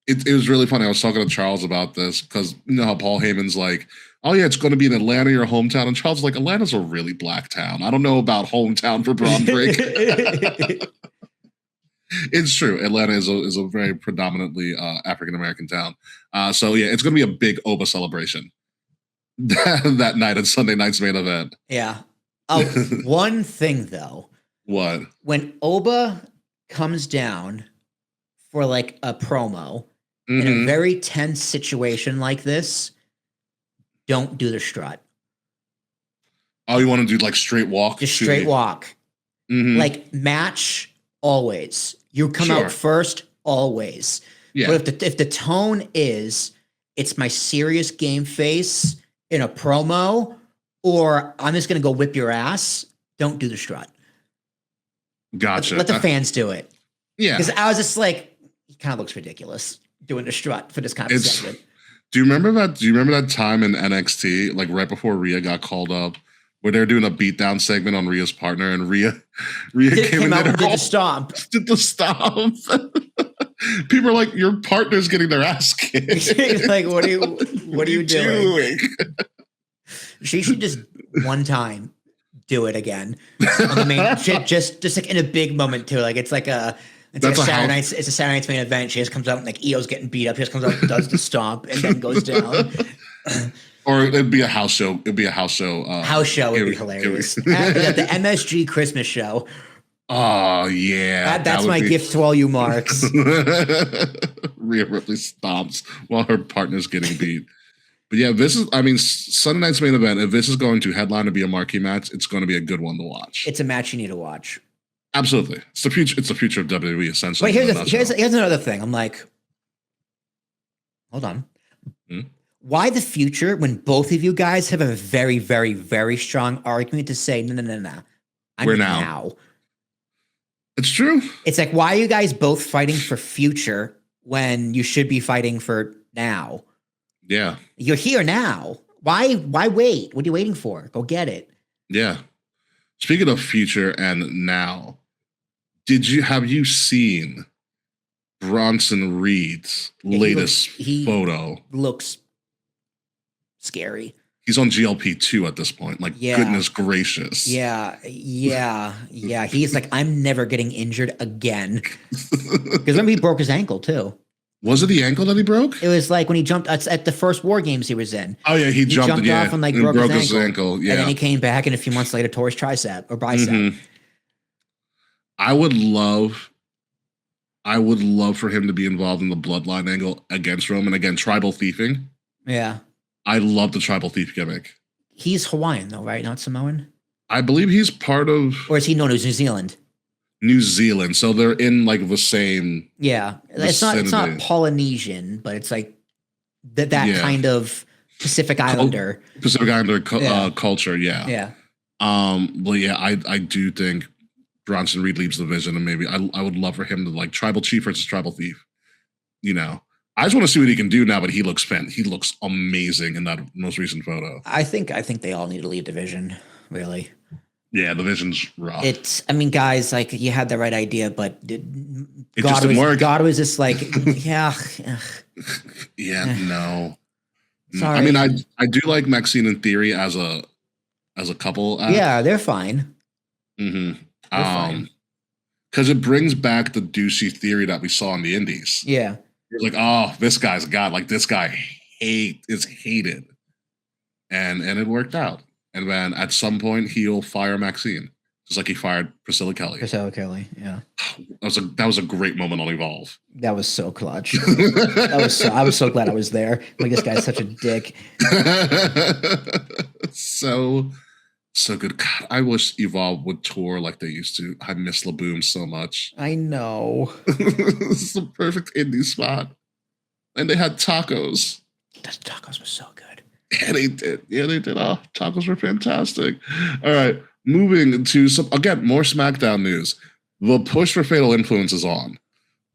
it was really funny. I was talking to Charles about this because you know how Paul Heyman's like, oh yeah, it's going to be in Atlanta, your hometown. And Charles was like, Atlanta's a really black town. I don't know about hometown for Braun Breakker. It's true. Atlanta is a very predominantly African-American town. So yeah, it's going to be a big Oba celebration that night at Sunday night's main event. Yeah. One thing though. What? When Oba comes down for like a promo in a very tense situation like this, don't do the strut. Oh, you want to do like straight walk? Just straight walk. Mm-hmm. Like match always. You come out first always. Yeah. But if the tone is it's my serious game face in a promo, or I'm just gonna go whip your ass, don't do the strut. Gotcha. Let the fans do it. Yeah. Because I was just like, he kind of looks ridiculous doing a strut for this kind of segment. Do you remember that time in NXT, like right before Rhea got called up, where they're doing a beatdown segment on Rhea's partner, and Rhea came out and did the stomp. Did the stomp. People are like, your partner's getting their ass kicked. Like, what are you doing? She should just one time do it again. I mean, just like in a big moment too. Like it's a Saturday night's main event. She just comes out and like Io's getting beat up. She just comes out and does the stomp and then goes down. Or it'd be a house show. It'd be a house show. House show would be hilarious. At the MSG Christmas show. Oh yeah, that's my gift to all you marks. Rhea Ripley stomps while her partner's getting beat. But yeah, Sunday night's main event. If this is going to headline to be a marquee match, it's going to be a good one to watch. It's a match you need to watch. Absolutely, it's the future. It's the future of WWE essentially. But here's another thing. I'm like, hold on. Why the future when both of you guys have a very, very, very strong argument to say no. We're now. It's true. It's like, why are you guys both fighting for future when you should be fighting for now? Yeah. You're here now. Why wait? What are you waiting for? Go get it. Yeah. Speaking of future and now, have you seen Bronson Reed's latest photo? Looks scary. He's on GLP-2 at this point. Like, goodness gracious. Yeah. He's like, I'm never getting injured again. Because remember, he broke his ankle too. Was it the ankle that he broke? It was like when he jumped at the first War Games he was in. Oh yeah, he jumped off and like broke his ankle. Yeah, and then he came back, and a few months later tore his tricep or bicep. Mm-hmm. I would love for him to be involved in the Bloodline angle against Roman. Again, tribal thieving. Yeah. I love the tribal thief gimmick. He's Hawaiian though, right? Not Samoan? I believe he's part of... Or is he known as New Zealand? New Zealand. So they're in like the same... Yeah. Vicinity. It's not Polynesian, but it's like that kind of Pacific Islander. Culture, yeah. Yeah. Well, yeah, I do think Bronson Reed leaves the vision, and maybe I would love for him to like tribal chief versus tribal thief. You know? I just want to see what he can do now, but he looks amazing in that most recent photo. I think they all need to leave division, really. Yeah, the vision's rough. Guys, like you had the right idea, but it just didn't work. God was just like, yeah. No. Sorry. I mean, I do like Maxine and Theory as a couple. Yeah, they're fine. Mm-hmm. They're fine. Because it brings back the douchey Theory that we saw in the Indies. Yeah. You're like, oh, this guy's a god. Like this guy is hated, and it worked out. And then at some point he'll fire Maxine, just like he fired Priscilla Kelly. Yeah. That was a great moment on Evolve. That was so clutch. I was so glad I was there. Like this guy's such a dick. So good. God, I wish Evolve would tour like they used to. I miss LaBoom so much. I know. This is the perfect indie spot. And they had tacos. Those tacos were so good. Yeah, they did. Oh, tacos were fantastic. All right. Moving to more SmackDown news. The push for Fatal Influence is on.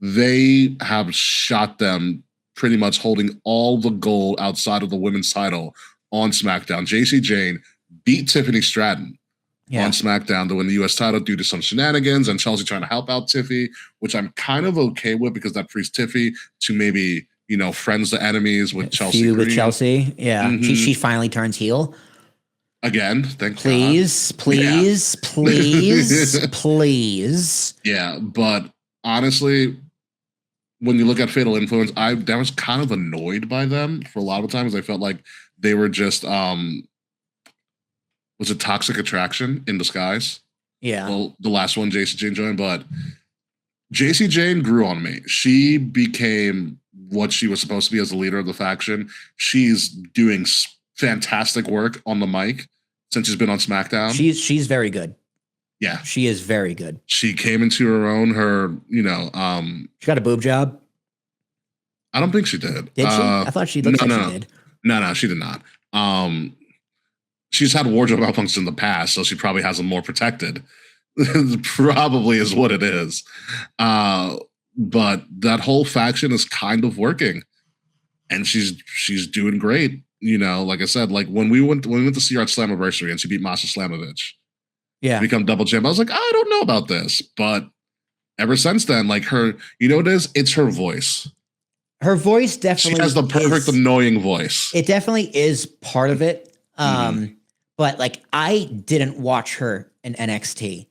They have shot them pretty much holding all the gold outside of the women's title on SmackDown. JC Jane beat Tiffany Stratton on SmackDown to win the U.S. title due to some shenanigans and Chelsea trying to help out Tiffy, which I'm kind of okay with because that frees Tiffy to maybe, friends to enemies with Chelsea. Feud with Chelsea. Yeah. Mm-hmm. She finally turns heel. Again, thank God. Please. Yeah, but honestly, when you look at Fatal Influence, I was kind of annoyed by them for a lot of times. I felt like they were just was it Toxic Attraction in disguise? Yeah. Well, the last one JC Jane joined, but JC Jane grew on me. She became what she was supposed to be as the leader of the faction. She's doing fantastic work on the mic since she's been on SmackDown. She's very good. Yeah. She is very good. She came into her own. She got a boob job? I don't think she did. Did she? I thought she looked like she did. No, she did not. She's had wardrobe malfunctions in the past, so she probably has them more protected. Probably is what it is. But that whole faction is kind of working, and she's doing great. You know, like I said, like when we went to see her at Slammiversary and she beat Masha Slamovich, to become double champ. I was like, I don't know about this, but ever since then, like her, you know what it is? It's her voice. Her voice definitely. She has the perfect annoying voice. It definitely is part of it. But like I didn't watch her in NXT.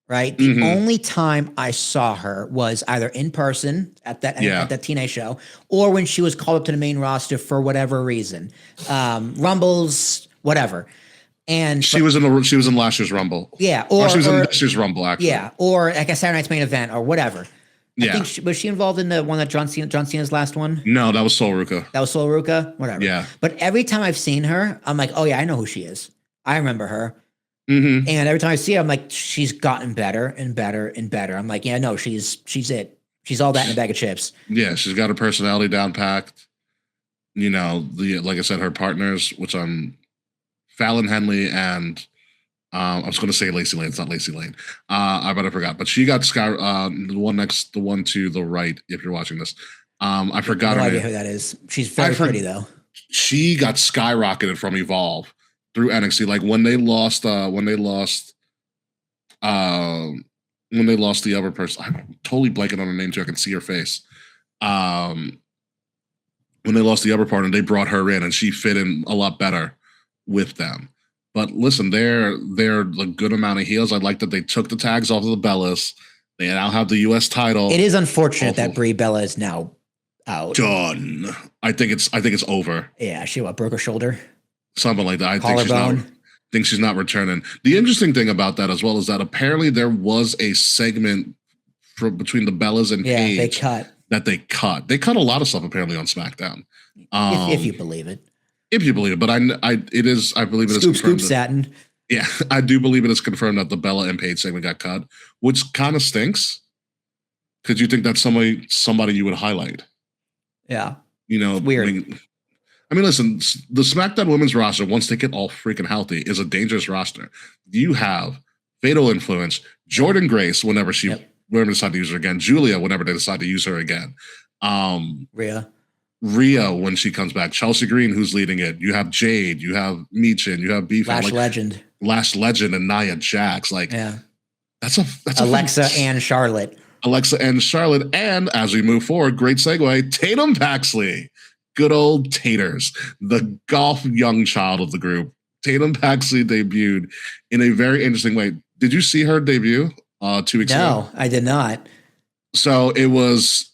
Right. The only time I saw her was either in person at that TNA show, or when she was called up to the main roster for whatever reason, Rumbles, whatever. And she was in last year's Rumble. Yeah, or she was in this year's Rumble, actually. Yeah, or like a Saturday Night's Main Event or whatever. I think was she involved in the one that John Cena's last one? No, that was Sol Ruka. That was Sol Ruka. Whatever. Yeah. But every time I've seen her, I'm like, oh yeah, I know who she is. I remember her. And every time I see her, I'm like, she's gotten better and better and better. I'm like, yeah, no, she's it. She's all that in a bag of chips. Yeah, she's got her personality down packed. You know, like I said, her partners, which I'm Fallon Henley and I was going to say Lacey Lane. It's not Lacey Lane. I forgot, but she got the one to the right. If you're watching this, I forgot. No idea who that is. She's very pretty though. She got skyrocketed from Evolve through NXT. Like when they lost the other person. I'm totally blanking on her name too. I can see her face. When they lost the other partner, they brought her in, and she fit in a lot better with them. But listen, they're a good amount of heels. I like that they took the tags off of the Bellas. They now have the U.S. title. It is unfortunate that Brie Bella is now out. Done. I think it's over. Yeah, she broke her shoulder. Something like that. I think she's not returning. The interesting thing about that as well is that apparently there was a segment between the Bellas and Paige they cut. They cut a lot of stuff apparently on SmackDown. If you believe it. If you believe it, but I believe it is confirmed. Scoop satin. Yeah, I do believe it is confirmed that the Bella and Paige segment got cut, which kind of stinks. Because you think that's somebody you would highlight. Yeah. You know, it's weird. I mean, listen, the SmackDown women's roster, once they get all freaking healthy, is a dangerous roster. You have Fatal Influence, Jordan Grace, whenever they decide to use her again, Julia, whenever they decide to use her again. Rhea, when she comes back, Chelsea Green, who's leading it. You have Jade, you have Michin, you have Beef. Lash Legend, and Nia Jax. Like, that's Alexa and Charlotte. And as we move forward, great segue, Tatum Paxley. Good old Taters, the golf young child of the group. Tatum Paxley debuted in a very interesting way. Did you see her debut 2 weeks ago? No, I did not. So it was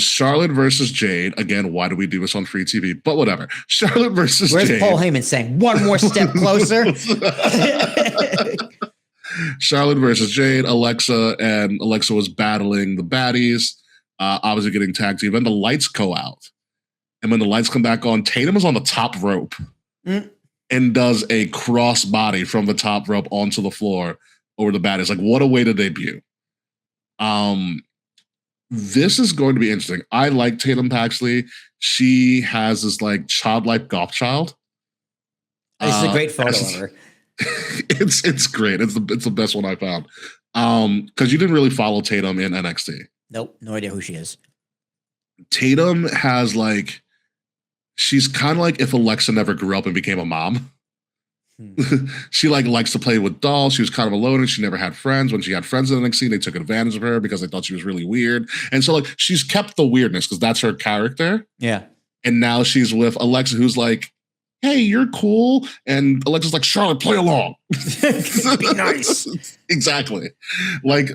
Charlotte versus Jade. Again, why do we do this on free TV? But whatever. Charlotte versus Jade. Where's Paul Heyman saying, one more step closer? Charlotte versus Jade. Alexa was battling the baddies, obviously getting tag team. Then the lights go out. And when the lights come back on, Tatum is on the top rope and does a cross body from the top rope onto the floor over the baddies. Like, what a way to debut. This is going to be interesting. I like Tatum Paxley. She has this like childlike golf child. This is a great photo of her. It's great. It's the best one I found. Because you didn't really follow Tatum in NXT. Nope, no idea who she is. Tatum has like, she's kind of like if Alexa never grew up and became a mom. She like likes to play with dolls. She was kind of alone and she never had friends. When she had friends in the NXT, they took advantage of her because they thought she was really weird. And so like she's kept the weirdness because that's her character. Yeah. And now she's with Alexa, who's like, hey, you're cool. And Alexa's like, Charlotte, play along. Be nice. Exactly. Like,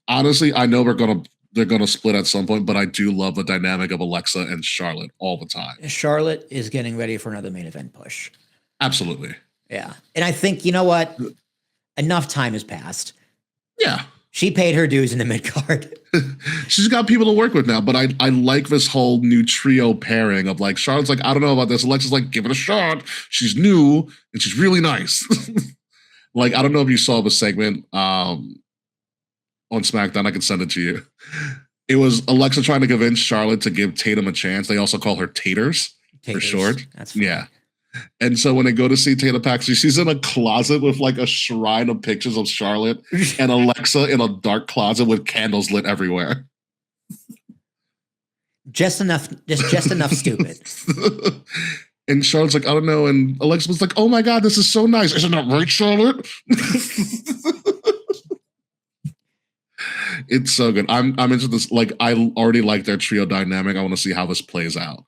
honestly, I know they're gonna split at some point, but I do love the dynamic of Alexa and Charlotte all the time. Charlotte is getting ready for another main event push. Absolutely. Yeah. And I think, you know what? Enough time has passed. Yeah. She paid her dues in the mid-card. She's got people to work with now, but I like this whole new trio pairing of like, Charlotte's like, I don't know about this. Alexa's like, give it a shot. She's new and she's really nice. Like, I don't know if you saw the segment on SmackDown. I can send it to you. It was Alexa trying to convince Charlotte to give Tatum a chance. They also call her Taters. For short. That's funny. Yeah. And so when they go to see Tatum Paxley, she's in a closet with like a shrine of pictures of Charlotte and Alexa in a dark closet with candles lit everywhere. Just enough stupid. And Charlotte's like, I don't know. And Alexa was like, oh my God, this is so nice. Isn't that right, Charlotte? It's so good. I'm into this. Like, I already like their trio dynamic. I want to see how this plays out.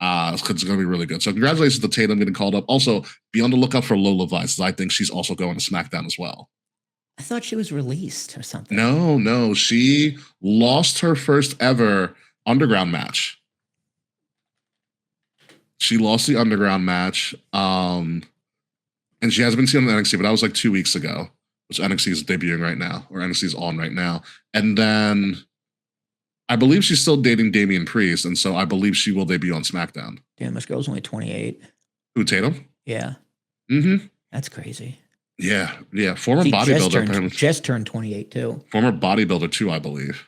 It's going to be really good. So congratulations to Tatum getting called up. Also, be on the lookout for Lola Vice. I think she's also going to SmackDown as well. I thought she was released or something. No. She lost her first ever Underground match. She lost the Underground match. And she hasn't been seen on NXT, but that was like 2 weeks ago. Which NXT is debuting right now, or NXT is on right now. And then I believe she's still dating Damian Priest, and so I believe she will debut on SmackDown. Damn, this girl's only 28. Who, Tatum? Yeah. Mm-hmm. That's crazy. Yeah. Former bodybuilder. Just turned 28 too. Former bodybuilder too, I believe.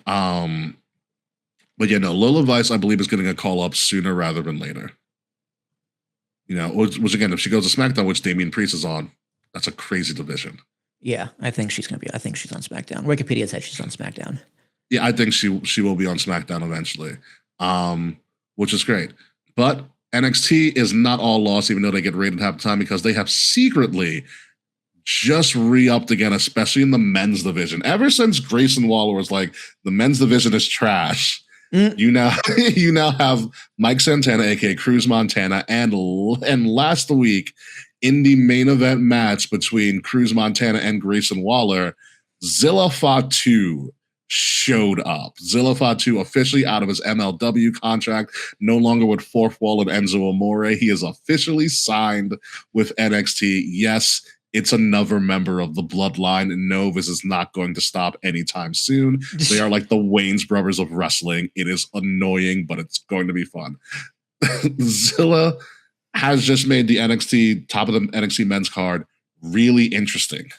But yeah, no, Lola Vice, I believe, is getting a call up sooner rather than later. You know, which again, if she goes to SmackDown, which Damian Priest is on, that's a crazy division. Yeah, I think she's on SmackDown. Wikipedia said she's on SmackDown. Yeah, I think she will be on SmackDown eventually, which is great. But NXT is not all lost, even though they get rated half the time, because they have secretly just re-upped again, especially in the men's division. Ever since Grayson Waller was like, the men's division is trash, you now have Mike Santana, aka Cruz Montana, and last week, in the main event match between Cruz Montana and Grayson Waller, Zilla Fatu showed up. Zilla Fatu officially out of his MLW contract, no longer with Fourth Wall and Enzo Amore. He is officially signed with NXT. Yes, it's another member of the Bloodline. And no, this is not going to stop anytime soon. They are like the Wayans brothers of wrestling. It is annoying, but it's going to be fun. Zilla has just made the NXT, top of the NXT men's card, really interesting.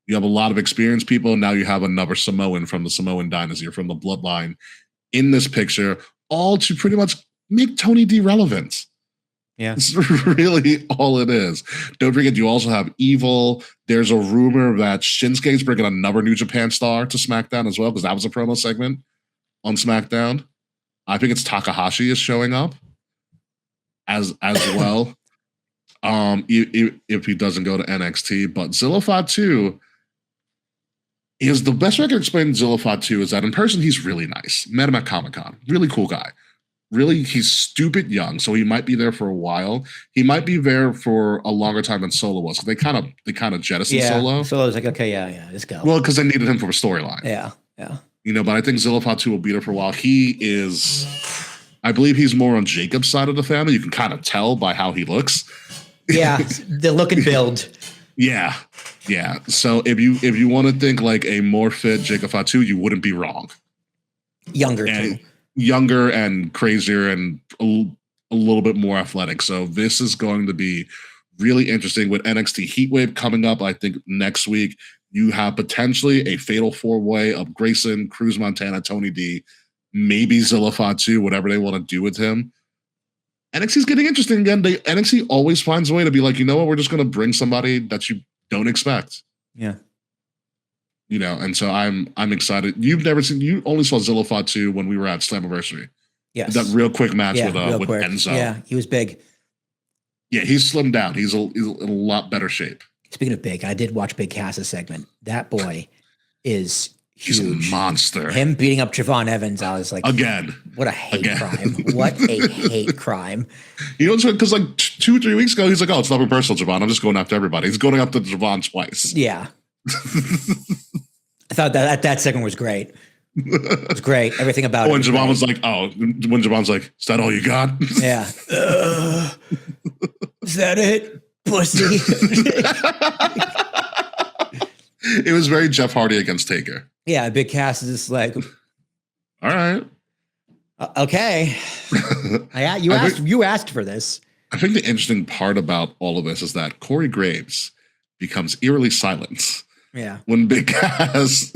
You have a lot of experienced people. Now you have another Samoan from the Samoan dynasty or from the Bloodline in this picture, all to pretty much make Tony D relevant. Yeah. It's really all it is. Don't forget, you also have Evil. There's a rumor that Shinsuke's bringing another New Japan star to SmackDown as well, because that was a promo segment on SmackDown. I think it's Takahashi is showing up as well, if he doesn't go to NXT. But Zilla Fatu is the best way I can explain Zilla Fatu is that in person, he's really nice. Met him at Comic-Con. Really cool guy. Really, he's stupid young, so he might be there for a while. He might be there for a longer time than Solo was. They kind of jettisoned Solo. Solo's like, okay, yeah, let's go. Well, because they needed him for a storyline. Yeah. You know, but I think Zilla Fatu will be there for a while. He is, I believe he's more on Jacob's side of the family. You can kind of tell by how he looks. Yeah, the look and build. Yeah. So if you want to think like a more fit Jacob Fatu, you wouldn't be wrong. Younger and crazier and a little bit more athletic. So this is going to be really interesting with NXT Heatwave coming up. I think next week you have potentially a fatal four-way of Grayson, Cruz Montana, Tony D, maybe Zilla Fatu, whatever they want to do with him. NXT's getting interesting again. NXT always finds a way to be like, you know what, we're just going to bring somebody that you don't expect. Yeah. You know, and so I'm excited. You only saw Zilla Fatu when we were at Slammiversary. Yes. That real quick match with Enzo. Yeah, he was big. Yeah, he's slimmed down. He's in a lot better shape. Speaking of big, I did watch Big Cass's segment. That boy is huge. He's a monster. Him beating up Javon Evans, I was like, again. What a hate crime. What a hate crime. You know, because like 2-3 weeks ago, he's like, oh, it's nothing personal, Javon. I'm just going after everybody. He's going after Javon twice. Yeah. I thought that segment was great. It was great. Everything about it. When Javon was like, when Javon's like, is that all you got? Yeah. Is that it? Pussy. It was very Jeff Hardy against Taker. Yeah, Big Cass is just like, all right. Okay. You asked for this. I think the interesting part about all of this is that Corey Graves becomes eerily silent. Yeah. When Big Cass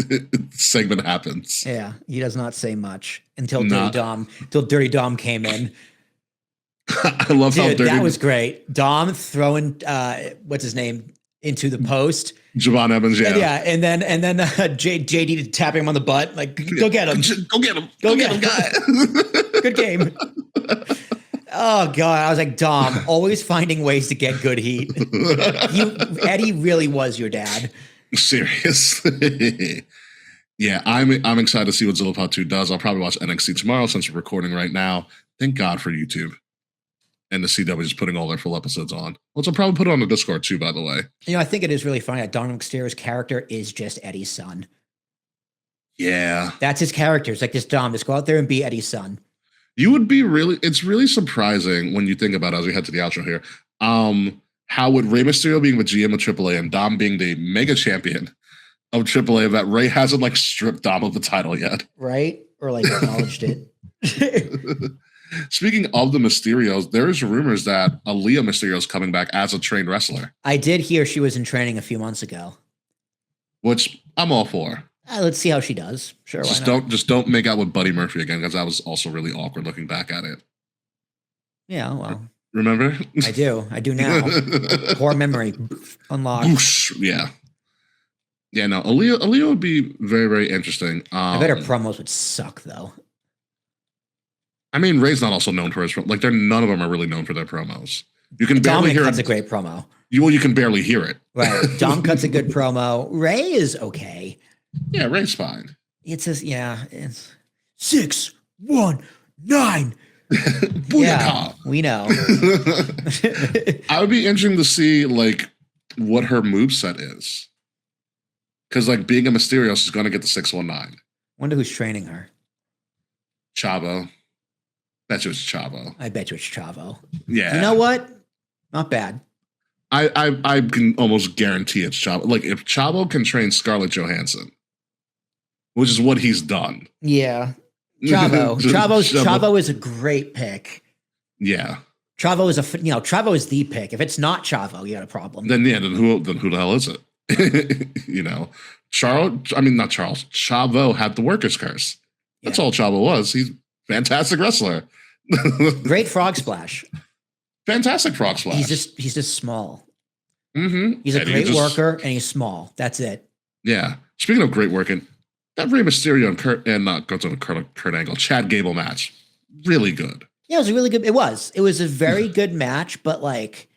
segment happens. Yeah. He does not say much until Dirty Dom came in. I love how dirty. That was great. Dom throwing what's his name into the post. Javon Evans, yeah, and then JD tapping him on the butt, like go get him, go get him, guy. Good game. Oh God, I was like, Dom, always finding ways to get good heat. Eddie really was your dad. Serious. Yeah, I'm excited to see what Zilla Fatu does. I'll probably watch NXT tomorrow since we're recording right now. Thank God for YouTube. And the CW is putting all their full episodes on. Which I'll probably put it on the Discord too, by the way. I think it is really funny that Dominic Mysterio's character is just Eddie's son. Yeah. That's his character. It's like this Dom, just go out there and be Eddie's son. It's really surprising when you think about it as we head to the outro here. How with Rey Mysterio being the GM of AAA and Dom being the mega champion of AAA, that Rey hasn't like stripped Dom of the title yet. Right? Or like acknowledged it. Speaking of the Mysterios, there is rumors that Aaliyah Mysterio is coming back as a trained wrestler. I did hear she was in training a few months ago. Which I'm all for. Let's see how she does. Sure, just don't make out with Buddy Murphy again, because that was also really awkward looking back at it. Yeah, well. Remember? I do now. Poor memory. Unlocked. Oosh, yeah. Yeah, no, Aaliyah would be very, very interesting. I bet her promos would suck, though. I mean, Ray's not also known for his like. None of them are really known for their promos. You can barely hear. Dominic cuts a great promo. You can barely hear it. Right. Dom cuts a good promo. Ray is okay. Yeah, Ray's fine. It's 619. Yeah, we know. I would be interesting to see like what her moveset is. Because like being a Mysterios is going to get the 619. Wonder who's training her. Chavo. Bet you it's Chavo. I bet you it's Chavo. Yeah. You know what? Not bad. I can almost guarantee it's Chavo. Like if Chavo can train Scarlett Johansson, which is what he's done. Yeah. Chavo is a great pick. Yeah. Chavo is the pick. If it's not Chavo, you got a problem. Then who the hell is it? Chavo had the worker's curse. That's all Chavo was. He's a fantastic wrestler. Great frog splash. Fantastic frog splash. He's just small. Mm-hmm. He's a great worker and he's small. That's it. Yeah. Speaking of great working, that Rey Mysterio and Kurt Angle, Chad Gable match, really good. Yeah, it was really good. It was a very good match, but like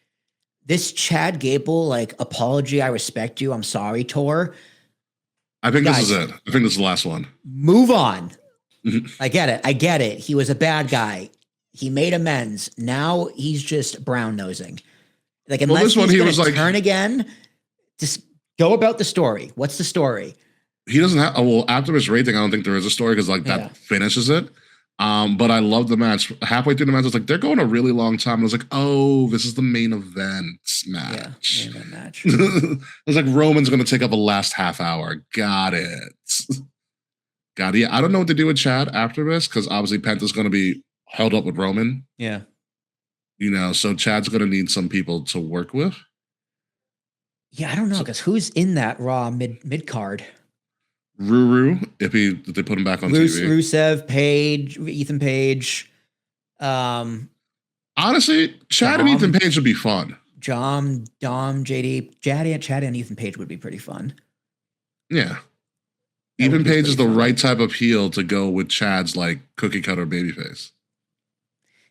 this Chad Gable, like apology, I respect you, I'm sorry tour. I think this is it. I think this is the last one. Move on. I get it. He was a bad guy. He made amends. Now he's just brown nosing. Like unless he's going to turn again, just go about the story. What's the story? He doesn't have. Well, after his rating, I don't think there is a story because like that finishes it. But I love the match. Halfway through the match, I was like, they're going a really long time. I was like, oh, this is the main event match. Yeah, main event match. I was like, Roman's going to take up the last half hour. Got it. Yeah, I don't know what to do with Chad after this because obviously Penta's going to be held up with Roman. Yeah. So Chad's going to need some people to work with. Yeah, I don't know because who's in that Raw mid card? Ruru, if they put him back on TV. Rusev, Page, Ethan Page. Honestly, Chad and Ethan Page would be fun. Dom, JD, Chad and Ethan Page would be pretty fun. Yeah. Ethan Page is the right type of heel to go with Chad's like cookie cutter babyface.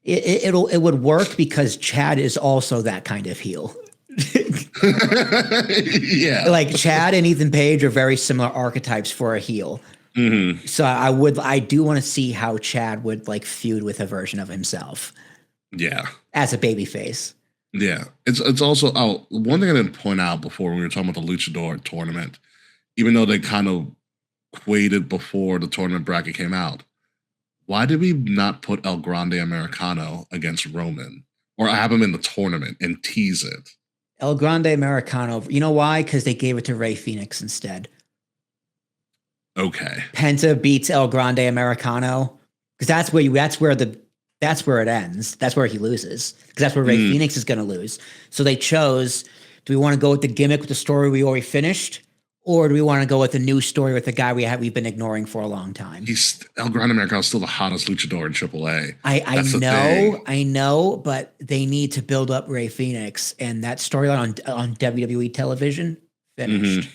It would work because Chad is also that kind of heel. Yeah, like Chad and Ethan Page are very similar archetypes for a heel. Mm-hmm. So I do want to see how Chad would like feud with a version of himself. Yeah, as a babyface. Yeah, it's also one thing I didn't point out before when we were talking about the Luchador tournament, even though they kind of waited before the tournament bracket came out. Why did we not put El Grande Americano against Roman or have him in the tournament and tease it? El Grande Americano. You know why? Because they gave it to Rey Fenix instead. Okay. Penta beats El Grande Americano because that's where it ends. That's where he loses because that's where Rey Fenix is going to lose. So they chose: do we want to go with the gimmick with the story we already finished, Or do we want to go with a new story with the guy we've been ignoring for a long time? El Grande Americano is still the hottest luchador in AAA. I know, but they need to build up Rey Fenix, and that storyline on WWE television finished.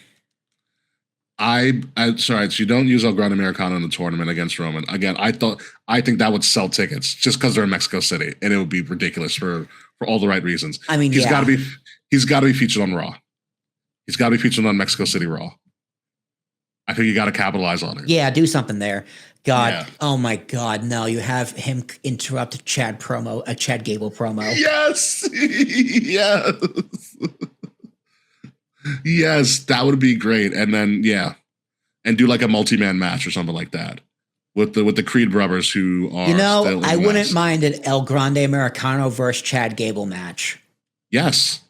I'm sorry, so you don't use El Grande Americano in the tournament against Roman. Again, I think that would sell tickets just because they're in Mexico City, and it would be ridiculous for all the right reasons. I mean, he's got to be featured on Raw. He's got to be featured on Mexico City Raw. I think you got to capitalize on it. Yeah, do something there. God, Oh my God, no! You have him interrupt a Chad Gable promo. Yes, yes, yes. That would be great. And then and do like a multi-man match or something like that with the Creed brothers who are. I wouldn't mind an El Grande Americano versus Chad Gable match. Yes,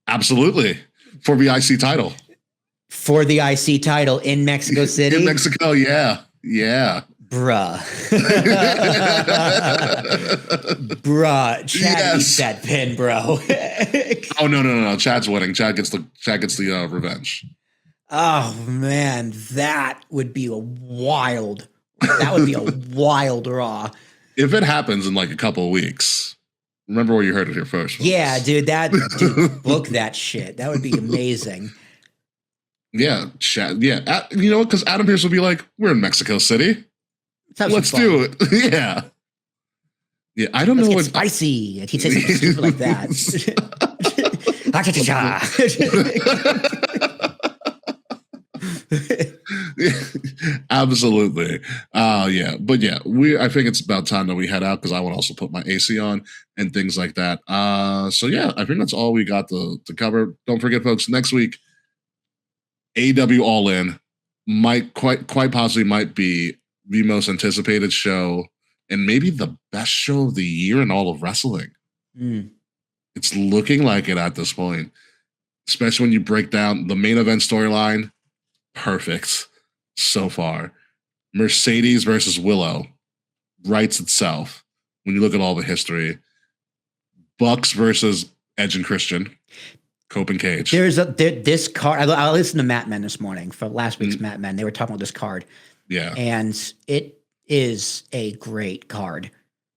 absolutely. For the IC title. For the IC title in Mexico City? In Mexico, yeah. Bruh. Bruh. Chad eats that pin, bro. Oh, no. Chad's winning. Chad gets the revenge. Oh, man. That would be a wild Raw. If it happens in like a couple of weeks, remember where you heard it here first. Folks. Yeah, dude, book that shit. That would be amazing. Yeah, Chad. Yeah, you know what? Because Adam Pearce will be like, "We're in Mexico City. Let's do it." Yeah. I don't know what spicy. And he'd say something stupid like that. Absolutely. But I think it's about time that we head out because I want to also put my AC on and things like that. I think that's all we got to cover. Don't forget, folks, next week AEW All In might quite possibly might be the most anticipated show and maybe the best show of the year in all of wrestling. It's looking like it at this point, especially when you break down the main event storyline. Perfect so far. Mercedes versus Willow writes itself when you look at all the history. Bucks versus Edge and Christian. Cope and Cage. There's this card. I listened to Matt Men this morning for last week's Matt Men. They were talking about this card. Yeah. And it is a great card.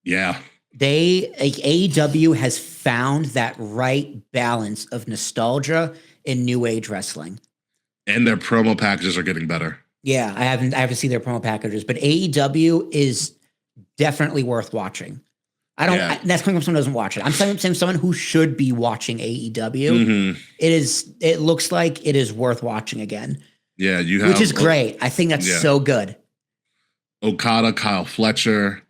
Yeah. AEW has found that right balance of nostalgia in new age wrestling. And their promo packages are getting better. Yeah, I have to see their promo packages, but AEW is definitely worth watching. That's coming from someone who doesn't watch it. I'm saying someone who should be watching AEW. It looks like it is worth watching again. Yeah, which is great. I think that's so good. Okada, Kyle Fletcher.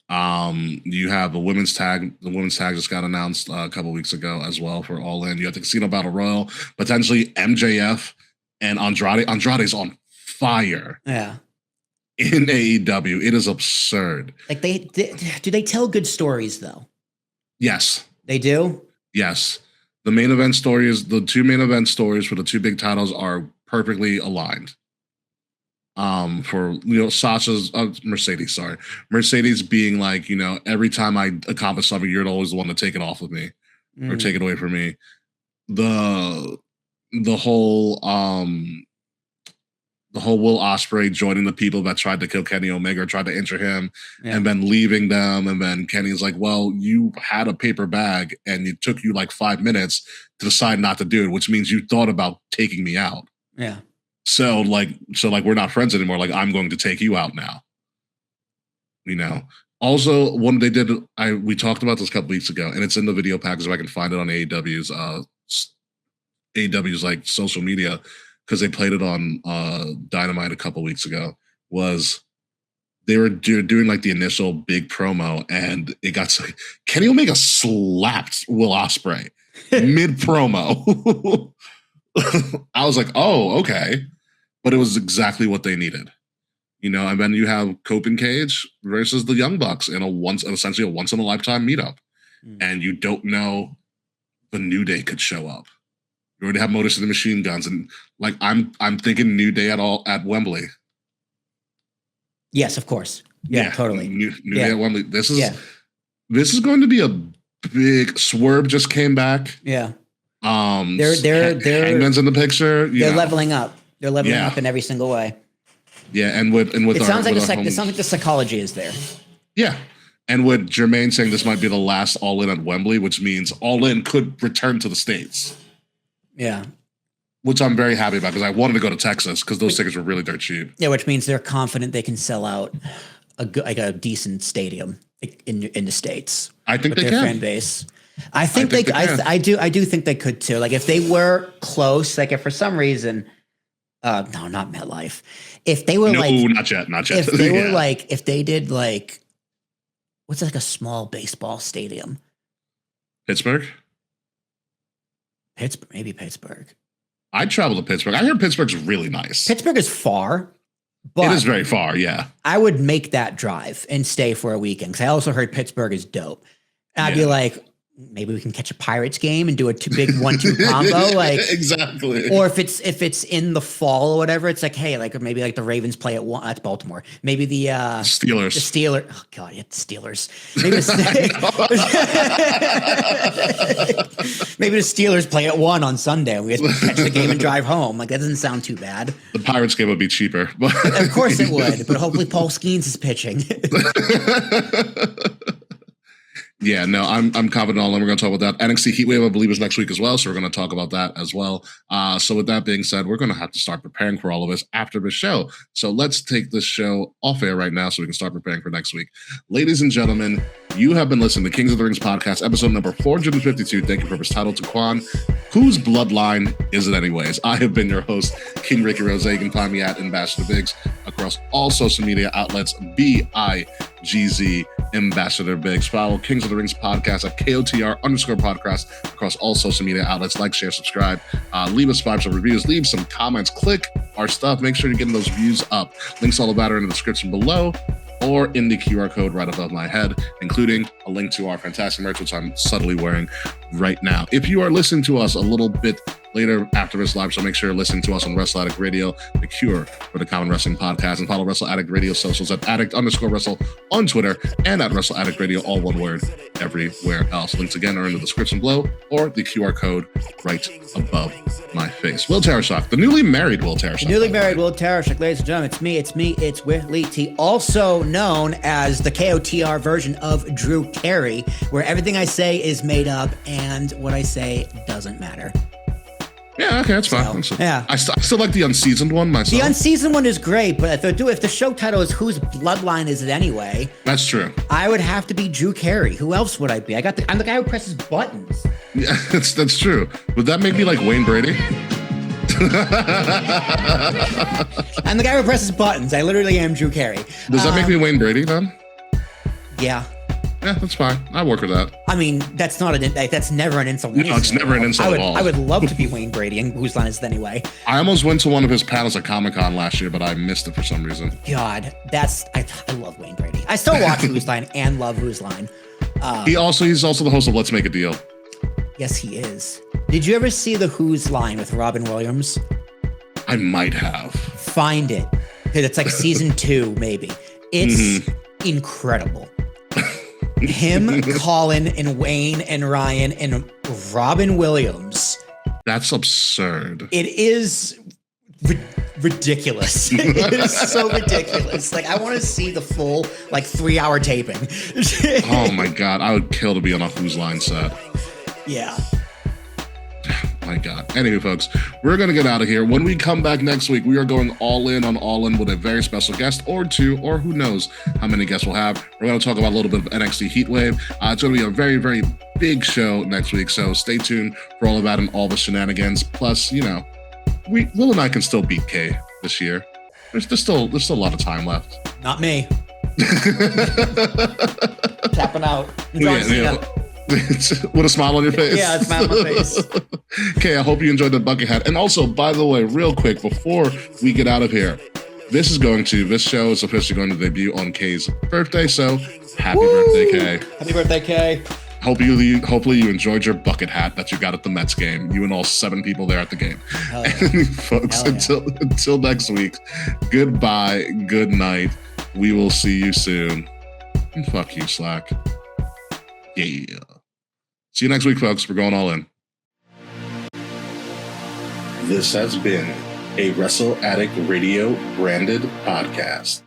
You have the women's tag. The women's tag just got announced a couple weeks ago as well for All In. You have the Casino Battle Royal, potentially MJF and Andrade. Andrade's on fire. Yeah. In AEW, it is absurd. Like do they tell good stories though? Yes, they do. Yes, the two main event stories for the two big titles are perfectly aligned. For Sasha's Mercedes being like, every time I accomplish something, you're always the one to take it off of me or take it away from me. The whole Will Ospreay joining the people that tried to kill Kenny Omega or tried to injure him and then leaving them. And then Kenny's like, well, you had a paper bag and it took you like 5 minutes to decide not to do it, which means you thought about taking me out. Yeah. So we're not friends anymore. Like, I'm going to take you out now. Also, one they did, we talked about this a couple weeks ago, and it's in the video package if I can find it on AEW's like social media, because they played it on Dynamite a couple weeks ago, was they were doing like the initial big promo, and it got Kenny Omega slapped Will Ospreay mid promo. I was like, oh, okay. But it was exactly what they needed. And then you have Cope and Cage versus the Young Bucks in essentially a once in a lifetime meetup. And you don't know the New Day could show up. You already have Motor City Machine Guns, and like I'm thinking New Day at Wembley. Yes, of course. Yeah, totally. New Day at Wembley. This is going to be a big Swerve. Just came back. Yeah. Hangman's in the picture. They're leveling up. They're leveling up in every single way. Yeah, and with it sounds like the psychology is there. Yeah. And with Jermaine saying this might be the last All In at Wembley, which means All In could return to the States. Yeah. Which I'm very happy about because I wanted to go to Texas because those tickets were really dirt cheap. Yeah, which means they're confident they can sell out a decent stadium in the States. I think with they their can. Fan base. I think they can. I do think they could too. Like if they were close, like if for some reason, no, not MetLife. If they were not yet. If they were if they did what's like a small baseball stadium? Pittsburgh, maybe Pittsburgh. I'd travel to Pittsburgh. I hear Pittsburgh's really nice. Pittsburgh is far, but it is very far. Yeah, I would make that drive and stay for a weekend because I also heard Pittsburgh is dope. And I'd be like, maybe we can catch a Pirates game and do a big 1-2 combo, exactly. Or if it's in the fall or whatever, it's like, hey, maybe the Ravens play at 1. That's Baltimore. Maybe the Steelers. The Steelers. Oh God, yeah, the Steelers. Maybe maybe the Steelers play at 1 on Sunday and we just catch the game and drive home. Like that doesn't sound too bad. The Pirates game would be cheaper, but of course it would. But hopefully Paul Skeens is pitching. Yeah, no, I'm confident all in. We're going to talk about that. NXT Heatwave, I believe, is next week as well, so we're going to talk about that as well. So with that being said, we're going to have to start preparing for all of this after the show. So let's take this show off air right now so we can start preparing for next week. Ladies and gentlemen, you have been listening to Kings of the Rings podcast, episode number 452. Thank you for this title to Quan. Whose bloodline is it anyways? I have been your host, King Ricky Rose. You can find me at Ambassador Biggs across all social media outlets, BIGZ Ambassador Biggs. Follow Kings of the Rings podcast at KOTR_podcast across all social media outlets. Like, share, subscribe. Leave us 5-star reviews. Leave some comments. Click our stuff. Make sure you're getting those views up. Links all about it in the description below or in the QR code right above my head, including a link to our fantastic merch, which I'm subtly wearing right now. If you are listening to us a little bit later after this live show, make sure you're listening to us on Wrestle Addict Radio, the cure for the Common Wrestling Podcast, and follow Wrestle Addict Radio socials at addict_wrestle on Twitter and at Wrestle Addict Radio, all one word, everywhere else. Links again are in the description below or the QR code right above my face. Will Tarashuk, the newly married Will Tarashuk. Newly married Will Tarashuk, ladies and gentlemen, it's Willie T, also known as the KOTR version of Drew Carey, where everything I say is made up and what I say doesn't matter. Yeah, okay, that's fine. Yeah. I still like the unseasoned one myself. The unseasoned one is great, but if the show title is Whose Bloodline Is It Anyway? That's true. I would have to be Drew Carey. Who else would I be? I'm the guy who presses buttons. Yeah, that's true. Would that make me like Wayne Brady? I'm the guy who presses buttons. I literally am Drew Carey. Does that make me Wayne Brady then? Yeah. Yeah, that's fine. I work with that. I mean, that's never an insult. No, it's never an insult at all. I would love to be Wayne Brady and Whose Line Is It Anyway? I almost went to one of his panels at Comic-Con last year, but I missed it for some reason. God, I love Wayne Brady. I still watch Whose Line and love Whose Line. He's also the host of Let's Make a Deal. Yes, he is. Did you ever see the Whose Line with Robin Williams? I might have. Find it. Because it's like season 2, maybe. It's incredible. Him, Colin, and Wayne, and Ryan, and Robin Williams. That's absurd. It is ridiculous. It is so ridiculous. Like, I want to see the full, 3-hour taping. Oh my God. I would kill to be on a Whose Line set. Yeah. My God. Anyway, folks, we're going to get out of here. When we come back next week, we are going all in with a very special guest or two, or who knows how many guests we'll have. We're going to talk about a little bit of NXT Heatwave. It's going to be a very, very big show next week, so stay tuned for all of that and all the shenanigans. Plus, Will and I can still beat Kay this year. There's still a lot of time left. Not me. Tapping out. With a smile on your face. Yeah, a smile on my face. Okay, I hope you enjoyed the bucket hat. And also, by the way, real quick, before we get out of here, this show is officially going to debut on Kay's birthday, so happy birthday, Kay. Happy birthday, Kay. Hopefully you enjoyed your bucket hat that you got at the Mets game. You and all 7 people there at the game. Hell yeah. Folks, until next week, goodbye, good night. We will see you soon. And fuck you, Slack. Yeah. See you next week, folks. We're going all in. This has been a Wrestle Addict Radio branded podcast.